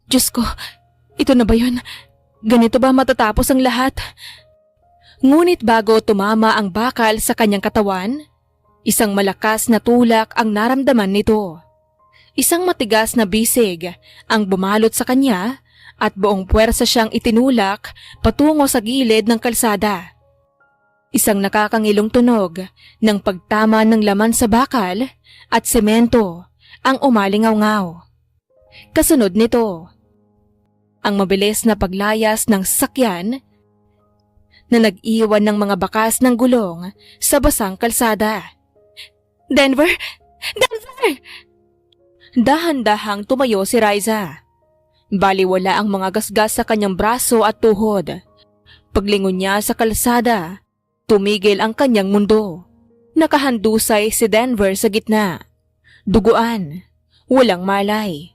Diyos ko, ito na ba yun? Ganito ba matatapos ang lahat? Ngunit bago tumama ang bakal sa kanyang katawan, isang malakas na tulak ang naramdaman nito. Isang matigas na bisig ang bumalot sa kanya at buong puwersa siyang itinulak patungo sa gilid ng kalsada. Isang nakakangilong tunog ng pagtama ng laman sa bakal at semento ang umalingaw-ngaw. Kasunod nito, ang mabilis na paglayas ng sasakyan na nag-iwan ng mga bakas ng gulong sa basang kalsada. Denver! Denver! Dahan-dahang tumayo si Riza. Baliwala ang mga gasgas sa kanyang braso at tuhod. Paglingon niya sa kalsada, tumigil ang kanyang mundo. Nakahandusay si Denver sa gitna. Duguan, walang malay.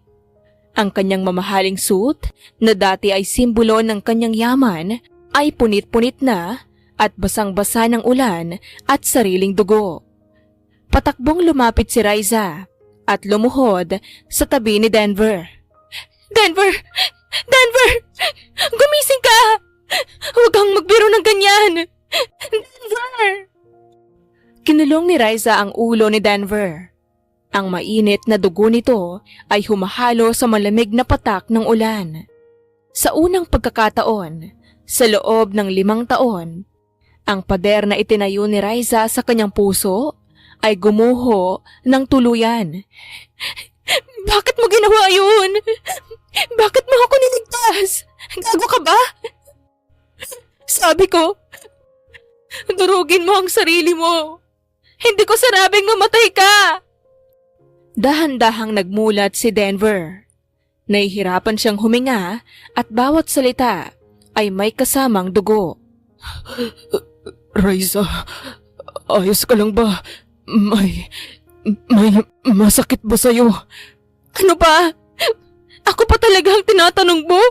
Ang kanyang mamahaling suit na dati ay simbolo ng kanyang yaman ay punit-punit na at basang-basa ng ulan at sariling dugo. Patakbong lumapit si Riza at lumuhod sa tabi ni Denver. Denver! Denver! Gumising ka! Huwag kang magbiro ng ganyan! Denver! Kinulong ni Riza ang ulo ni Denver. Ang mainit na dugo nito ay humahalo sa malamig na patak ng ulan. Sa unang pagkakataon, sa loob ng 5 taon, ang pader na itinayo ni Riza sa kanyang puso ay gumuho ng tuluyan. Bakit mo ginawa yun? Bakit mo ako niligtas? Gago ka ba? Sabi ko, durugin mo ang sarili mo. Hindi ko sarabing mamatay ka. Dahan-dahang nagmulat si Denver. Nahihirapan siyang huminga at bawat salita ay may kasamang dugo. Riza, ayos ka lang ba? May masakit ba sa'yo? Ano ba? Ako pa talaga ang tinatanong mo?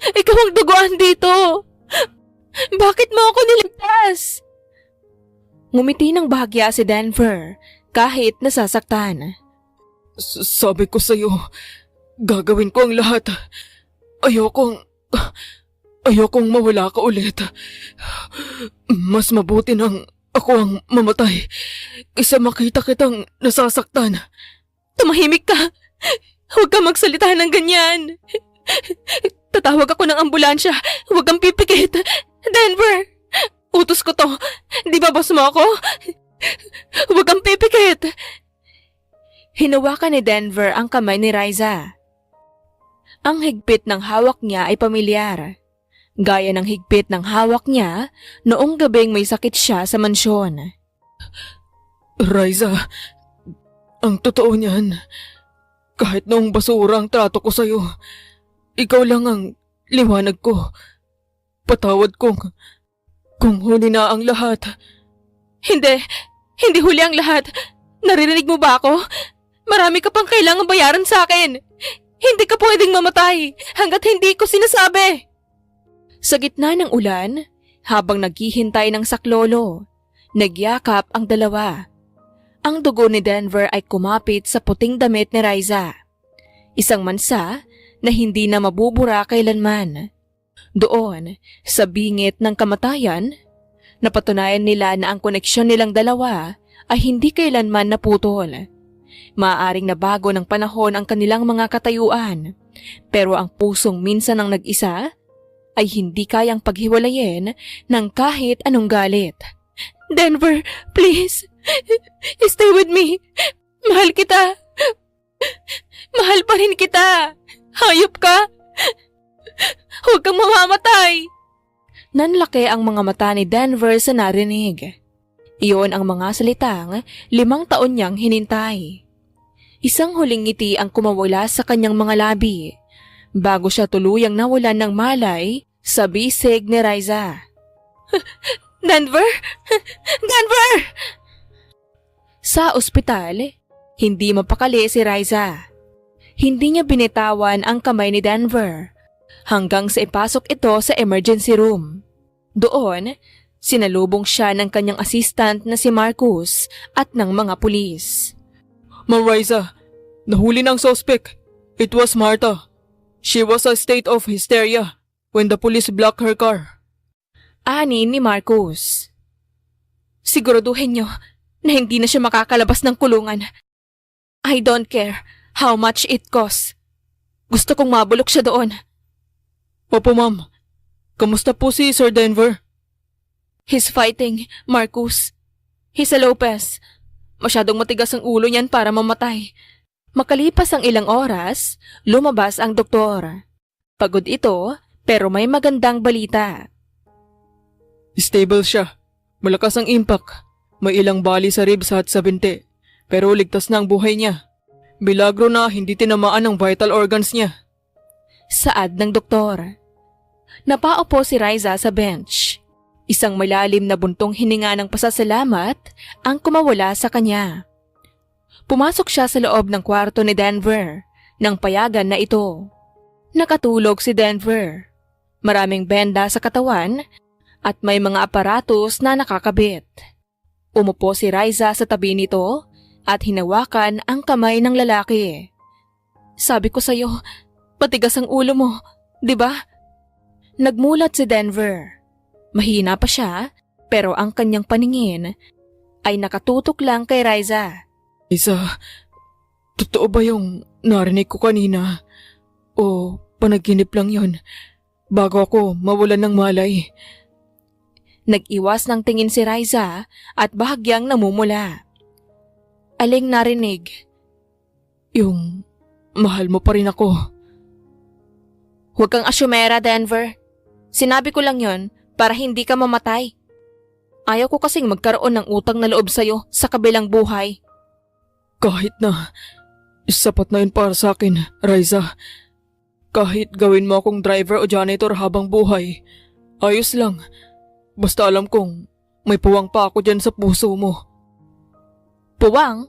Ikaw ang duguan dito. Bakit mo ako niligtas? Ngumiti ng bahagya si Denver kahit nasasaktan. Sabi ko sa'yo, gagawin ko ang lahat. Ayokong mawala ka ulit. Mas mabuti nang ako ang mamatay kaysa makita kitang nasasaktan. Tumahimik ka. Huwag kang magsalita ng ganyan. Tatawag ako ng ambulansya. Huwag kang pipikit. Denver! Utos ko to. Di ba boss mo ako? Huwag kang pipikit. Hinawakan ni Denver ang kamay ni Riza. Ang higpit ng hawak niya ay pamilyar. Gaya ng higpit ng hawak niya noong gabing may sakit siya sa mansyon. Riza, ang totoo niyan, kahit noong basura ang trato ko sa'yo, ikaw lang ang liwanag ko. Patawad kung huli na ang lahat. Hindi huli ang lahat. Naririnig mo ba ako? Marami ka pang kailangang bayaran sa akin. Hindi ka pwedeng mamatay hanggat hindi ko sinasabi. Sa gitna ng ulan, habang naghihintay ng saklolo, nagyakap ang dalawa. Ang dugo ni Denver ay kumapit sa puting damit ni Riza. Isang mansa na hindi na mabubura kailanman. Doon, sa bingit ng kamatayan, napatunayan nila na ang koneksyon nilang dalawa ay hindi kailanman naputol. Maaaring nabago ng panahon ang kanilang mga katayuan, pero ang pusong minsan ang nag-isa ay hindi kayang paghiwalayin ng kahit anong galit. Denver, please. Stay with me. Mahal kita. Mahal pa rin kita. Hayop ka. Huwag kang mamamatay. Nanlaki ang mga mata ni Denver sa narinig. Iyon ang mga salitang 5 taon niyang hinintay. Isang huling ngiti ang kumawala sa kanyang mga labi bago siya tuluyang nawalan ng malay sa bisig ni Riza. Denver! Denver! Sa ospital, hindi mapakali si Riza. Hindi niya binitawan ang kamay ni Denver hanggang sa ipasok ito sa emergency room. Doon, sinalubong siya ng kanyang assistant na si Marcus at ng mga pulis. Ma'am Riza, nahuli ng suspect. It was Martha. She was a state of hysteria when the police blocked her car. Ani ni Marcus. Siguraduhin niyo na hindi na siya makakalabas ng kulungan. I don't care how much it costs. Gusto kong mabulok siya doon. Opo ma'am. Kamusta po si Sir Denver? He's fighting, Marcus. He's a Lopez. Masyadong matigas ang ulo niyan para mamatay. Makalipas ang ilang oras, lumabas ang doktor. Pagod ito, pero may magandang balita. Stable siya. Malakas ang impact. May ilang bali sa ribs at sa binti. Pero ligtas na ang buhay niya. Milagro na hindi tinamaan ang vital organs niya. Saad ng doktor. Napaupo si Riza sa bench. Isang malalim na buntong hininga ng pasasalamat ang kumawala sa kanya. Pumasok siya sa loob ng kwarto ni Denver nang payagan na ito. Nakatulog si Denver. Maraming benda sa katawan at may mga aparatos na nakakabit. Umupo si Riza sa tabi nito at hinawakan ang kamay ng lalaki. Sabi ko sa'yo, matigas ang ulo mo, di ba? Nagmulat si Denver. Mahina pa siya, pero ang kanyang paningin ay nakatutok lang kay Riza. Riza, totoo ba yung narinig ko kanina? O panaginip lang yon bago ako mawalan ng malay? Nag-iwas ng tingin si Riza at bahagyang namumula. Aling narinig? Yung mahal mo pa rin ako. Huwag kang asyumera, Denver. Sinabi ko lang yon para hindi ka mamatay. Ayaw ko kasing magkaroon ng utang na loob sa'yo sa kabilang buhay. Kahit na, sapat na yun para sa akin, Riza. Kahit gawin mo akong driver o janitor habang buhay, ayos lang. Basta alam kong may puwang pa ako dyan sa puso mo. Puwang?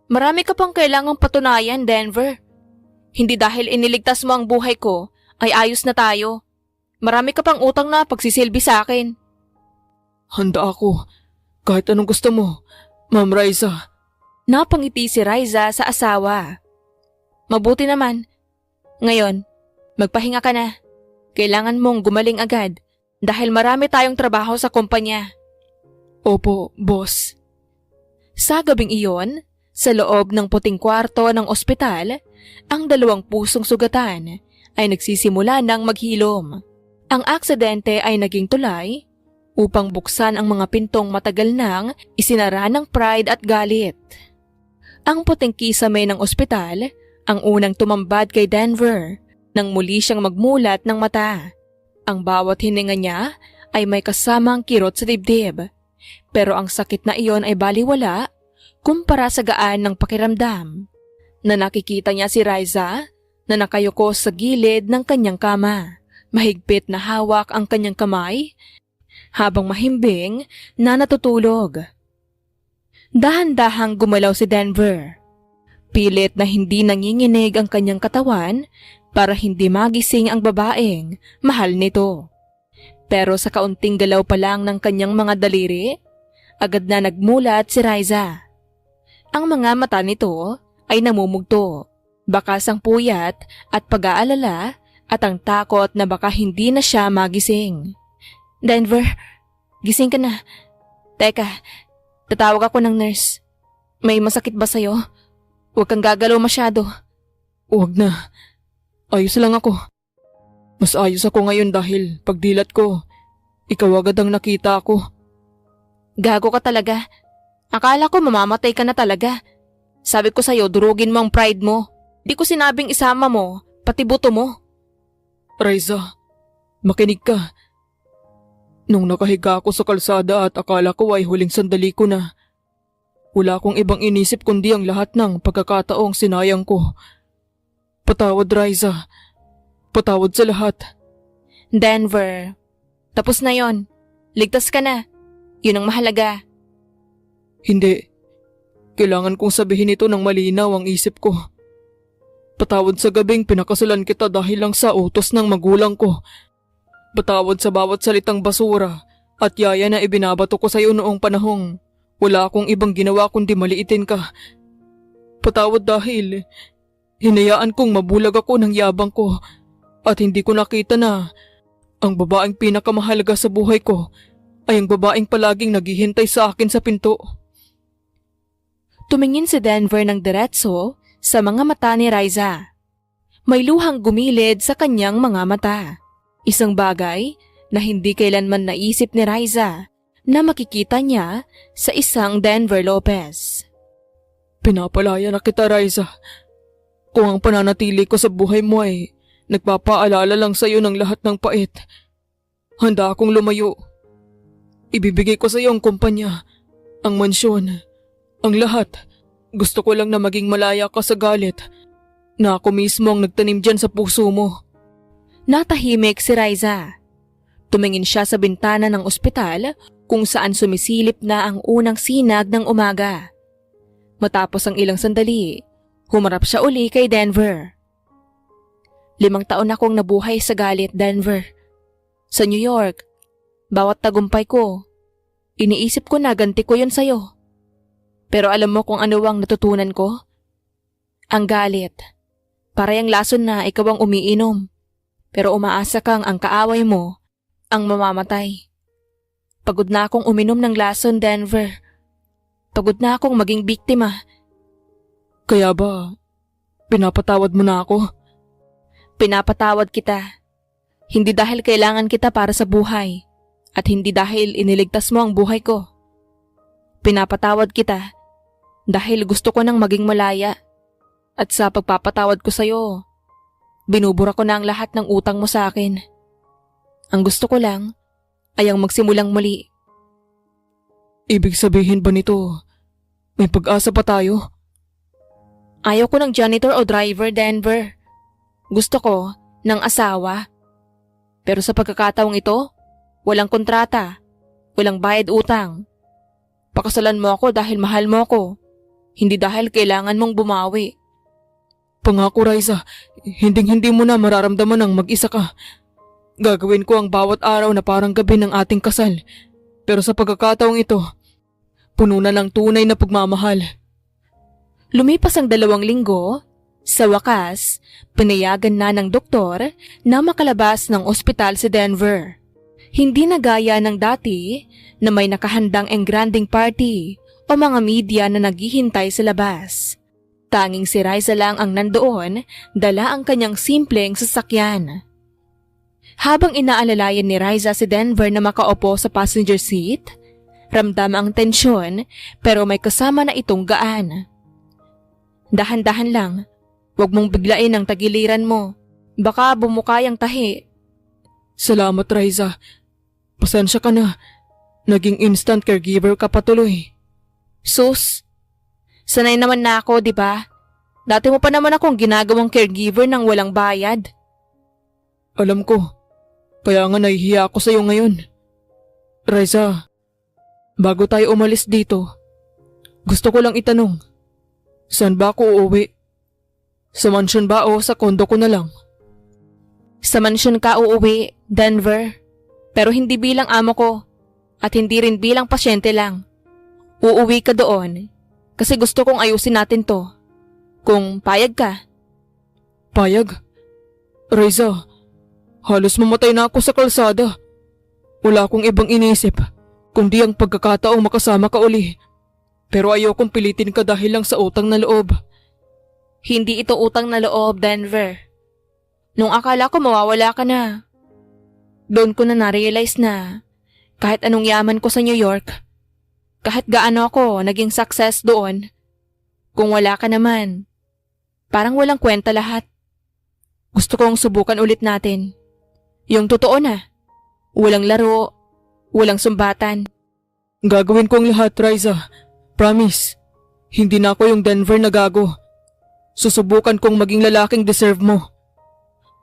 Marami ka pang kailangang patunayan, Denver. Hindi dahil iniligtas mo ang buhay ko, ay ayos na tayo. Marami ka pang utang na pagsisilbi sa akin. Handa ako. Kahit anong gusto mo, Ma'am Riza. Napangiti si Riza sa asawa. Mabuti naman. Ngayon, magpahinga ka na. Kailangan mong gumaling agad dahil marami tayong trabaho sa kumpanya. Opo, boss. Sa gabing iyon, sa loob ng puting kwarto ng ospital, ang 2 pusong sugatan ay nagsisimula ng maghilom. Ang aksidente ay naging tulay upang buksan ang mga pintong matagal nang isinara ng pride at galit. Ang puting kisame ng ospital ang unang tumambad kay Denver nang muli siyang magmulat ng mata. Ang bawat hininga niya ay may kasamang kirot sa dibdib, pero ang sakit na iyon ay baliwala kumpara sa gaan ng pakiramdam na nakikita niya si Riza na nakayuko sa gilid ng kanyang kama. Mahigpit na hawak ang kanyang kamay habang mahimbing na natutulog. Dahan-dahang gumalaw si Denver. Pilit na hindi nanginginig ang kanyang katawan para hindi magising ang babaeng mahal nito. Pero sa kaunting galaw pa lang ng kanyang mga daliri, agad na nagmulat si Riza. Ang mga mata nito ay namumugto, bakas ang puyat at pag-aalala at ang takot na baka hindi na siya magising. Denver, gising ka na. Teka, tatawag ako ng nurse. May masakit ba sa'yo? Huwag kang gagalaw masyado. Huwag na. Ayos lang ako. Mas ayos ako ngayon dahil pagdilat ko, ikaw agad ang nakita ko. Gago ka talaga. Akala ko mamamatay ka na talaga. Sabi ko sa'yo, durugin mo ang pride mo. Di ko sinabing isama mo, pati buto mo. Riza, makinig ka. Nung nakahiga ako sa kalsada at akala ko ay huling sandali ko na, wala akong ibang inisip kundi ang lahat ng pagkakataong sinayang ko. Patawad, Riza. Patawad sa lahat. Denver, tapos na yon. Ligtas ka na. Yun ang mahalaga. Hindi. Kailangan kong sabihin ito ng malinaw ang isip ko. Patawad sa gabing pinakasalan kita dahil lang sa utos ng magulang ko. Patawad sa bawat salitang basura at yaya na ibinabato ko sa iyo noong panahong wala akong ibang ginawa kundi maliitin ka. Patawad dahil hinayaan kong mabulag ako ng yabang ko at hindi ko nakita na ang babaeng pinakamahalaga sa buhay ko ay ang babaeng palaging naghihintay sa akin sa pinto. Tumingin si Denver ng diretso sa mga mata ni Riza. May luhang gumilid sa kanyang mga mata. Isang bagay na hindi kailanman naisip ni Riza na makikita niya sa isang Denver Lopez. Pinapalaya na kita, Riza. Kung ang pananatili ko sa buhay mo ay nagpapaalala lang sa iyo ng lahat ng pait, handa akong lumayo. Ibibigay ko sa iyo ang kumpanya, ang mansyon, ang lahat. Gusto ko lang na maging malaya ka sa galit na ako mismo ang nagtanim dyan sa puso mo. Natahimik si Riza. Tumingin siya sa bintana ng ospital kung saan sumisilip na ang unang sinag ng umaga. Matapos ang ilang sandali, humarap siya uli kay Denver. 5 taon akong nabuhay sa galit, Denver. Sa New York, bawat tagumpay ko, iniisip ko na ganti ko yun sa'yo. Pero alam mo kung ano ang natutunan ko? Ang galit. Parang lason na ikaw ang umiinom. Pero umaasa kang ang kaaway mo ang mamamatay. Pagod na akong uminom ng lason, Denver. Pagod na akong maging biktima. Kaya ba, pinapatawad mo na ako? Pinapatawad kita. Hindi dahil kailangan kita para sa buhay at hindi dahil iniligtas mo ang buhay ko. Pinapatawad kita dahil gusto ko nang maging malaya at sa pagpapatawad ko sa'yo, binubura ko na ang lahat ng utang mo sa akin. Ang gusto ko lang ay ang magsimulang muli. Ibig sabihin ba nito, may pag-asa pa tayo? Ayaw ko ng janitor o driver, Denver. Gusto ko ng asawa. Pero sa pagkakataong ito, walang kontrata, walang bayad utang. Pakasalan mo ako dahil mahal mo ako, hindi dahil kailangan mong bumawi. Pangako, Riza, hindi mo na mararamdaman ang mag-isa ka. Gagawin ko ang bawat araw na parang gabi ng ating kasal. Pero sa pagkakataong ito, puno na ng tunay na pagmamahal. Lumipas ang 2 linggo. Sa wakas, pinayagan na ng doktor na makalabas ng ospital si Denver. Hindi na gaya ng dati na may nakahandang engranding party o mga media na naghihintay sa labas. Tanging si Riza lang ang nandoon, dala ang kanyang simpleng sasakyan. Habang inaalalayan ni Riza si Denver na makaupo sa passenger seat, ramdam ang tensyon pero may kasama na itong gaan. Dahan-dahan lang. Huwag mong biglain ang tagiliran mo. Baka bumukay ang tahi. Salamat, Riza. Pasensya ka na. Naging instant caregiver ka patuloy. Sus, sanay naman na ako, di ba? Dati mo pa naman akong ginagawang caregiver ng walang bayad. Alam ko. Kaya nga nahihiya ako sa'yo ngayon. Riza, bago tayo umalis dito, gusto ko lang itanong. Saan ba ako uuwi? Sa mansion ba o sa kondo ko na lang? Sa mansyon ka uuwi, Denver. Pero hindi bilang amo ko at hindi rin bilang pasyente lang. Uuwi ka doon kasi gusto kong ayusin natin to. Kung payag ka. Payag? Raiza, halos mamatay na ako sa kalsada. Wala akong ibang inisip kundi ang pagkakataong makasama ka uli. Pero ayokong pilitin ka dahil lang sa utang na loob. Hindi ito utang na loob, Denver. Nung akala ko mawawala ka na, doon ko na na-realize na kahit anong yaman ko sa New York, kahit gaano ako naging success doon, kung wala ka naman, parang walang kwenta lahat. Gusto kong subukan ulit natin. Yung totoo na. Walang laro, walang sumbatan. Gagawin ko ang lahat, Raiza. Promise. Hindi na ako yung Denver na gago. Susubukan kong maging lalaking deserve mo.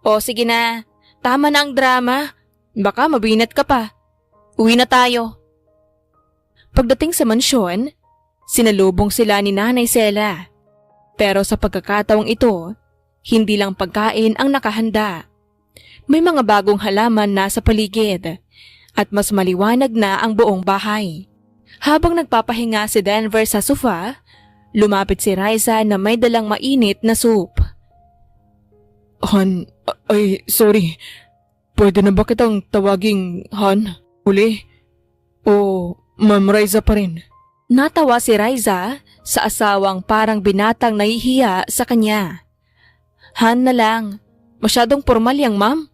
O sige na, tama na ang drama. Baka mabinat ka pa. Uwi na tayo. Pagdating sa mansyon, sinalubong sila ni Nanay Sela. Pero sa pagkakataong ito, hindi lang pagkain ang nakahanda. May mga bagong halaman na sa paligid at mas maliwanag na ang buong bahay. Habang nagpapahinga si Denver sa sofa, lumapit si Raiza na may dalang mainit na soup. Han, sorry. Pwede na ba kitang tawaging Han? Uli? O Ma'am Raiza pa rin? Natawa si Raiza sa asawang parang binatang nahihiya sa kanya. Han na lang. Masyadong formal yang ma'am.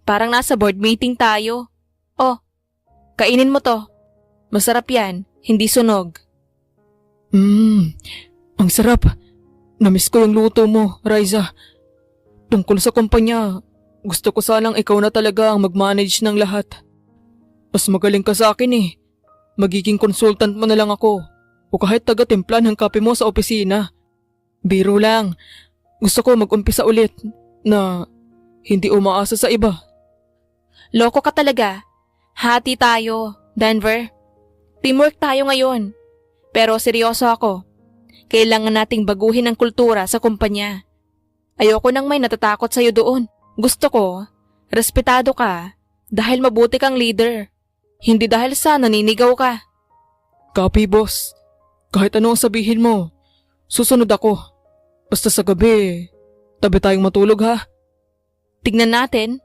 Parang nasa board meeting tayo. Oh, kainin mo to. Masarap yan, hindi sunog. Ang sarap. Namiss ko yung luto mo, Raiza. Tungkol sa kumpanya, gusto ko sanang ikaw na talaga ang mag-manage ng lahat. Mas magaling ka sa akin eh. Magiging consultant mo na lang ako. O kahit taga-timpla ng kape mo sa opisina. Biro lang. Gusto ko mag-umpisa ulit na hindi umaasa sa iba. Loko ka talaga. Hati tayo, Denver. Teamwork tayo ngayon. Pero seryoso ako. Kailangan nating baguhin ang kultura sa kumpanya. Ayoko nang may natatakot sa'yo doon. Gusto ko, respetado ka dahil mabuti kang leader. Hindi dahil sa naninigaw ka. Copy, boss. Kahit ano ang sabihin mo, susunod ako. Basta sa gabi, tabi tayong matulog ha. Tignan natin.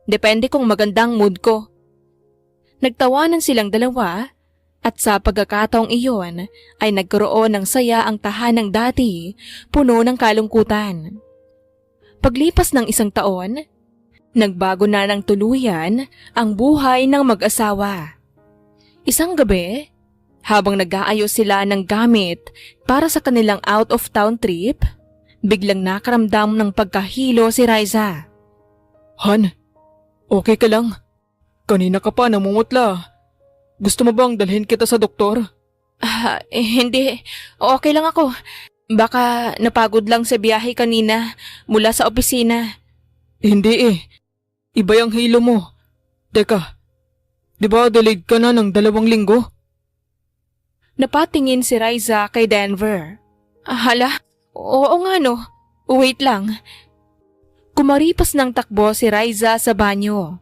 Depende kung magandang mood ko. Nagtawanan silang dalawa at sa pagkakataong iyon ay nagkaroon ng saya ang tahanang dati puno ng kalungkutan. Paglipas ng isang taon, nagbago na ng tuluyan ang buhay ng mag-asawa. Isang gabi, habang nag-aayos sila ng gamit para sa kanilang out-of-town trip, biglang nakaramdam ng pagkahilo si Raiza. Han, okay ka lang? Kanina ka pa namumutla. Gusto mo bang dalhin kita sa doktor? Hindi. Okay lang ako. Baka napagod lang sa biyahe kanina mula sa opisina. Hindi eh. Iba yung hilo mo. Teka, di ba delayed ka na ng 2 linggo? Napatingin si Raiza kay Denver. Hala, oo nga no. Wait lang. Kumaripas ng takbo si Raiza sa banyo.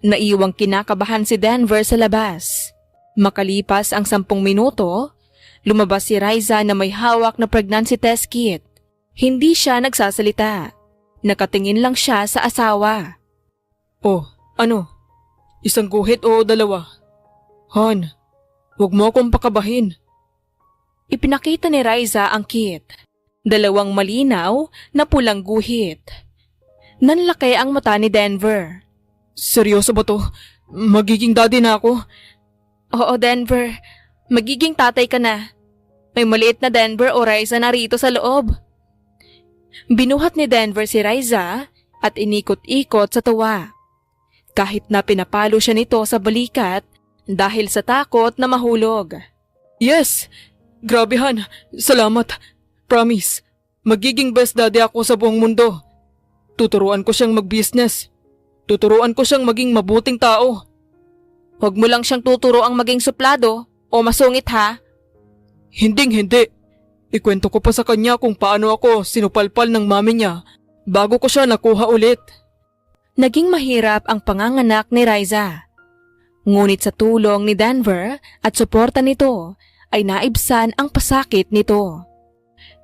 Naiwang kinakabahan si Denver sa labas. Makalipas ang 10 minuto, lumabas si Raiza na may hawak na pregnancy test kit. Hindi siya nagsasalita. Nakatingin lang siya sa asawa. Oh, ano? Isang guhit o 2? Han, huwag mo akong pakabahin. Ipinakita ni Raiza ang kit. 2 malinaw na pulang guhit. Nanlaki ang mata ni Denver. Seryoso ba to? Magiging daddy na ako? Oo, Denver. Magiging tatay ka na. May maliit na Denver o Raiza na rito sa loob. Binuhat ni Denver si Raiza at inikot-ikot sa tuwa. Kahit na pinapalo siya nito sa balikat dahil sa takot na mahulog. Yes! Grabe Han, salamat. Promise, magiging best daddy ako sa buong mundo. Tuturuan ko siyang mag-business. Tuturuan ko siyang maging mabuting tao. Huwag mo lang siyang tuturo ang maging suplado o masungit ha. Hinding-hindi. Ikwento ko pa sa kanya kung paano ako sinupalpal ng mami niya bago ko siya nakuha ulit. Naging mahirap ang panganganak ni Riza. Ngunit sa tulong ni Denver at suporta nito ay naibsan ang pasakit nito.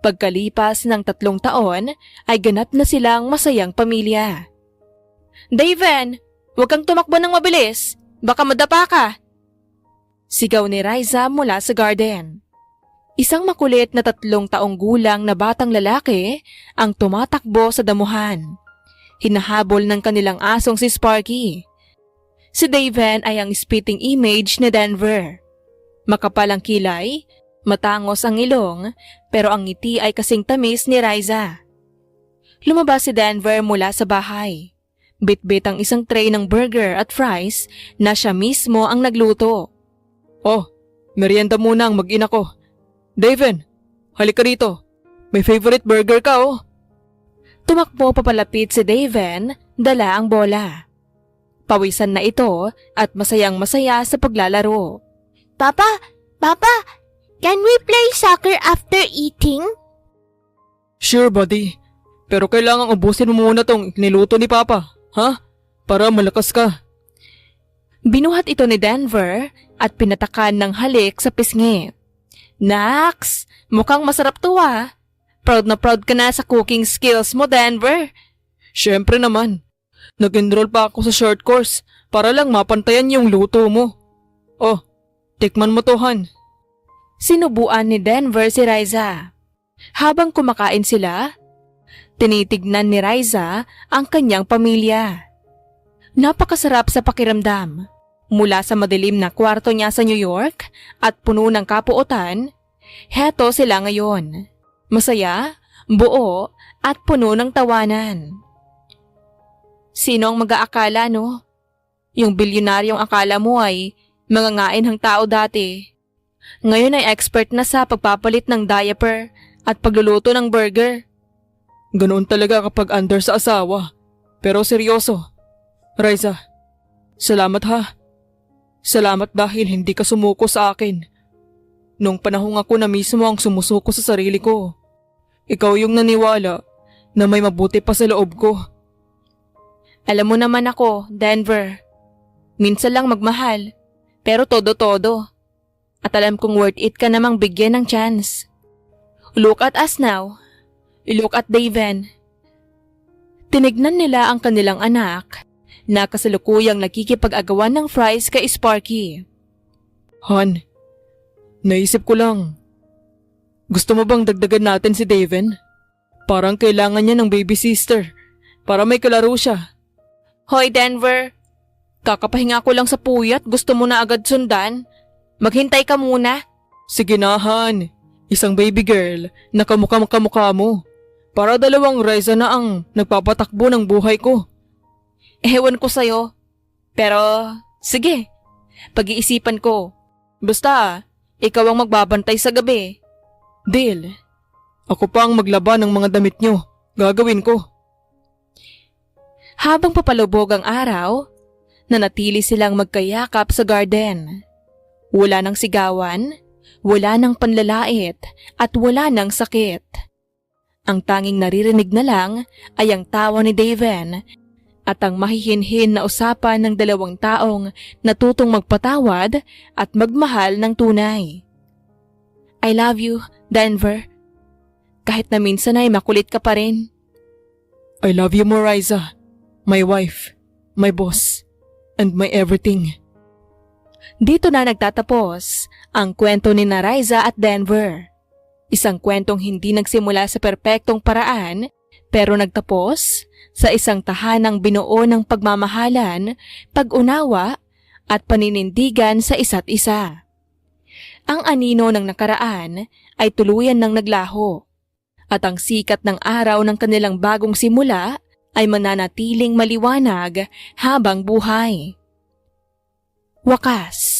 Pagkalipas ng 3 taon ay ganap na silang masayang pamilya. Daven, huwag kang tumakbo ng mabilis. Baka madapa ka. Sigaw ni Riza mula sa garden. Isang makulit na 3 taong gulang na batang lalaki ang tumatakbo sa damuhan. Hinahabol ng kanilang asong si Sparky. Si Daven ay ang spitting image ni Denver. Makapal ang kilay, matangos ang ilong, pero ang ngiti ay kasing tamis ni Riza. Lumabas si Denver mula sa bahay. Bitbit ang isang tray ng burger at fries na siya mismo ang nagluto. Oh, merienda muna ang mag-ina ko. Daven, halika rito. May favorite burger ka oh. Tumakbo papalapit si Daven, dala ang bola. Pawisan na ito at masayang-masaya sa paglalaro. Papa, can we play soccer after eating? Sure buddy, pero kailangang ubusin mo muna tong niluto ni Papa, ha? Para malakas ka. Binuhat ito ni Denver at pinatakan ng halik sa pisngi. Naks, mukhang masarap to ah. Proud na proud ka na sa cooking skills mo, Denver. Siyempre naman. Nag-enroll pa ako sa short course para lang mapantayan yung luto mo. Oh, tikman mo to, Han. Sinubuan ni Denver si Riza. Habang kumakain sila, tinitignan ni Riza ang kanyang pamilya. Napakasarap sa pakiramdam. Mula sa madilim na kwarto niya sa New York at puno ng kapuotan, heto sila ngayon. Masaya, buo at puno ng tawanan. Sino ang mag-aakala, no? Yung bilyonaryong akala mo ay mangangain ng tao dati. Ngayon ay expert na sa pagpapalit ng diaper at pagluluto ng burger. Ganoon talaga kapag under sa asawa. Pero seryoso. Riza, salamat ha. Salamat dahil hindi ka sumuko sa akin. Nung panahong ako na mismo ang sumusuko sa sarili ko. Ikaw yung naniwala na may mabuti pa sa loob ko. Alam mo naman ako, Denver. Minsan lang magmahal, pero todo-todo. At alam kong worth it ka namang bigyan ng chance. Look at us now. Look at Daven. Tinignan nila ang kanilang anak na kasalukuyang nakikipag-agawan ng fries kay Sparky. Han, naisip ko lang. Gusto mo bang dagdagan natin si Daven? Parang kailangan niya ng baby sister para may kalaro siya. Hoy Denver, kakapahinga ko lang sa puyat, gusto mo na agad sundan? Maghintay ka muna. Sige na, Han. Isang baby girl na kamukha mo. Para 2 Riza na ang nagpapatakbo ng buhay ko. Ewan ko sa'yo. Pero, sige. Pag-iisipan ko. Basta, ikaw ang magbabantay sa gabi. Deal. Ako pa ang maglaba ng mga damit nyo. Gagawin ko. Habang papalubog ang araw, nanatili silang magkayakap sa garden. Wala nang sigawan, wala nang panlalait, at wala nang sakit. Ang tanging naririnig na lang ay ang tawa ni Daven at ang mahihinhin na usapan ng 2 taong natutong magpatawad at magmahal ng tunay. I love you, Denver. Kahit na minsan ay makulit ka pa rin. I love you more, Riza. My wife, my boss, and my everything. Dito na nagtatapos ang kwento ni Riza at Denver. Isang kwentong hindi nagsimula sa perpektong paraan pero nagtapos sa isang tahanang binuo ng pagmamahalan, pag-unawa at paninindigan sa isa't isa. Ang anino ng nakaraan ay tuluyan ng naglaho at ang sikat ng araw ng kanilang bagong simula ay mananatiling maliwanag habang buhay. Wakas.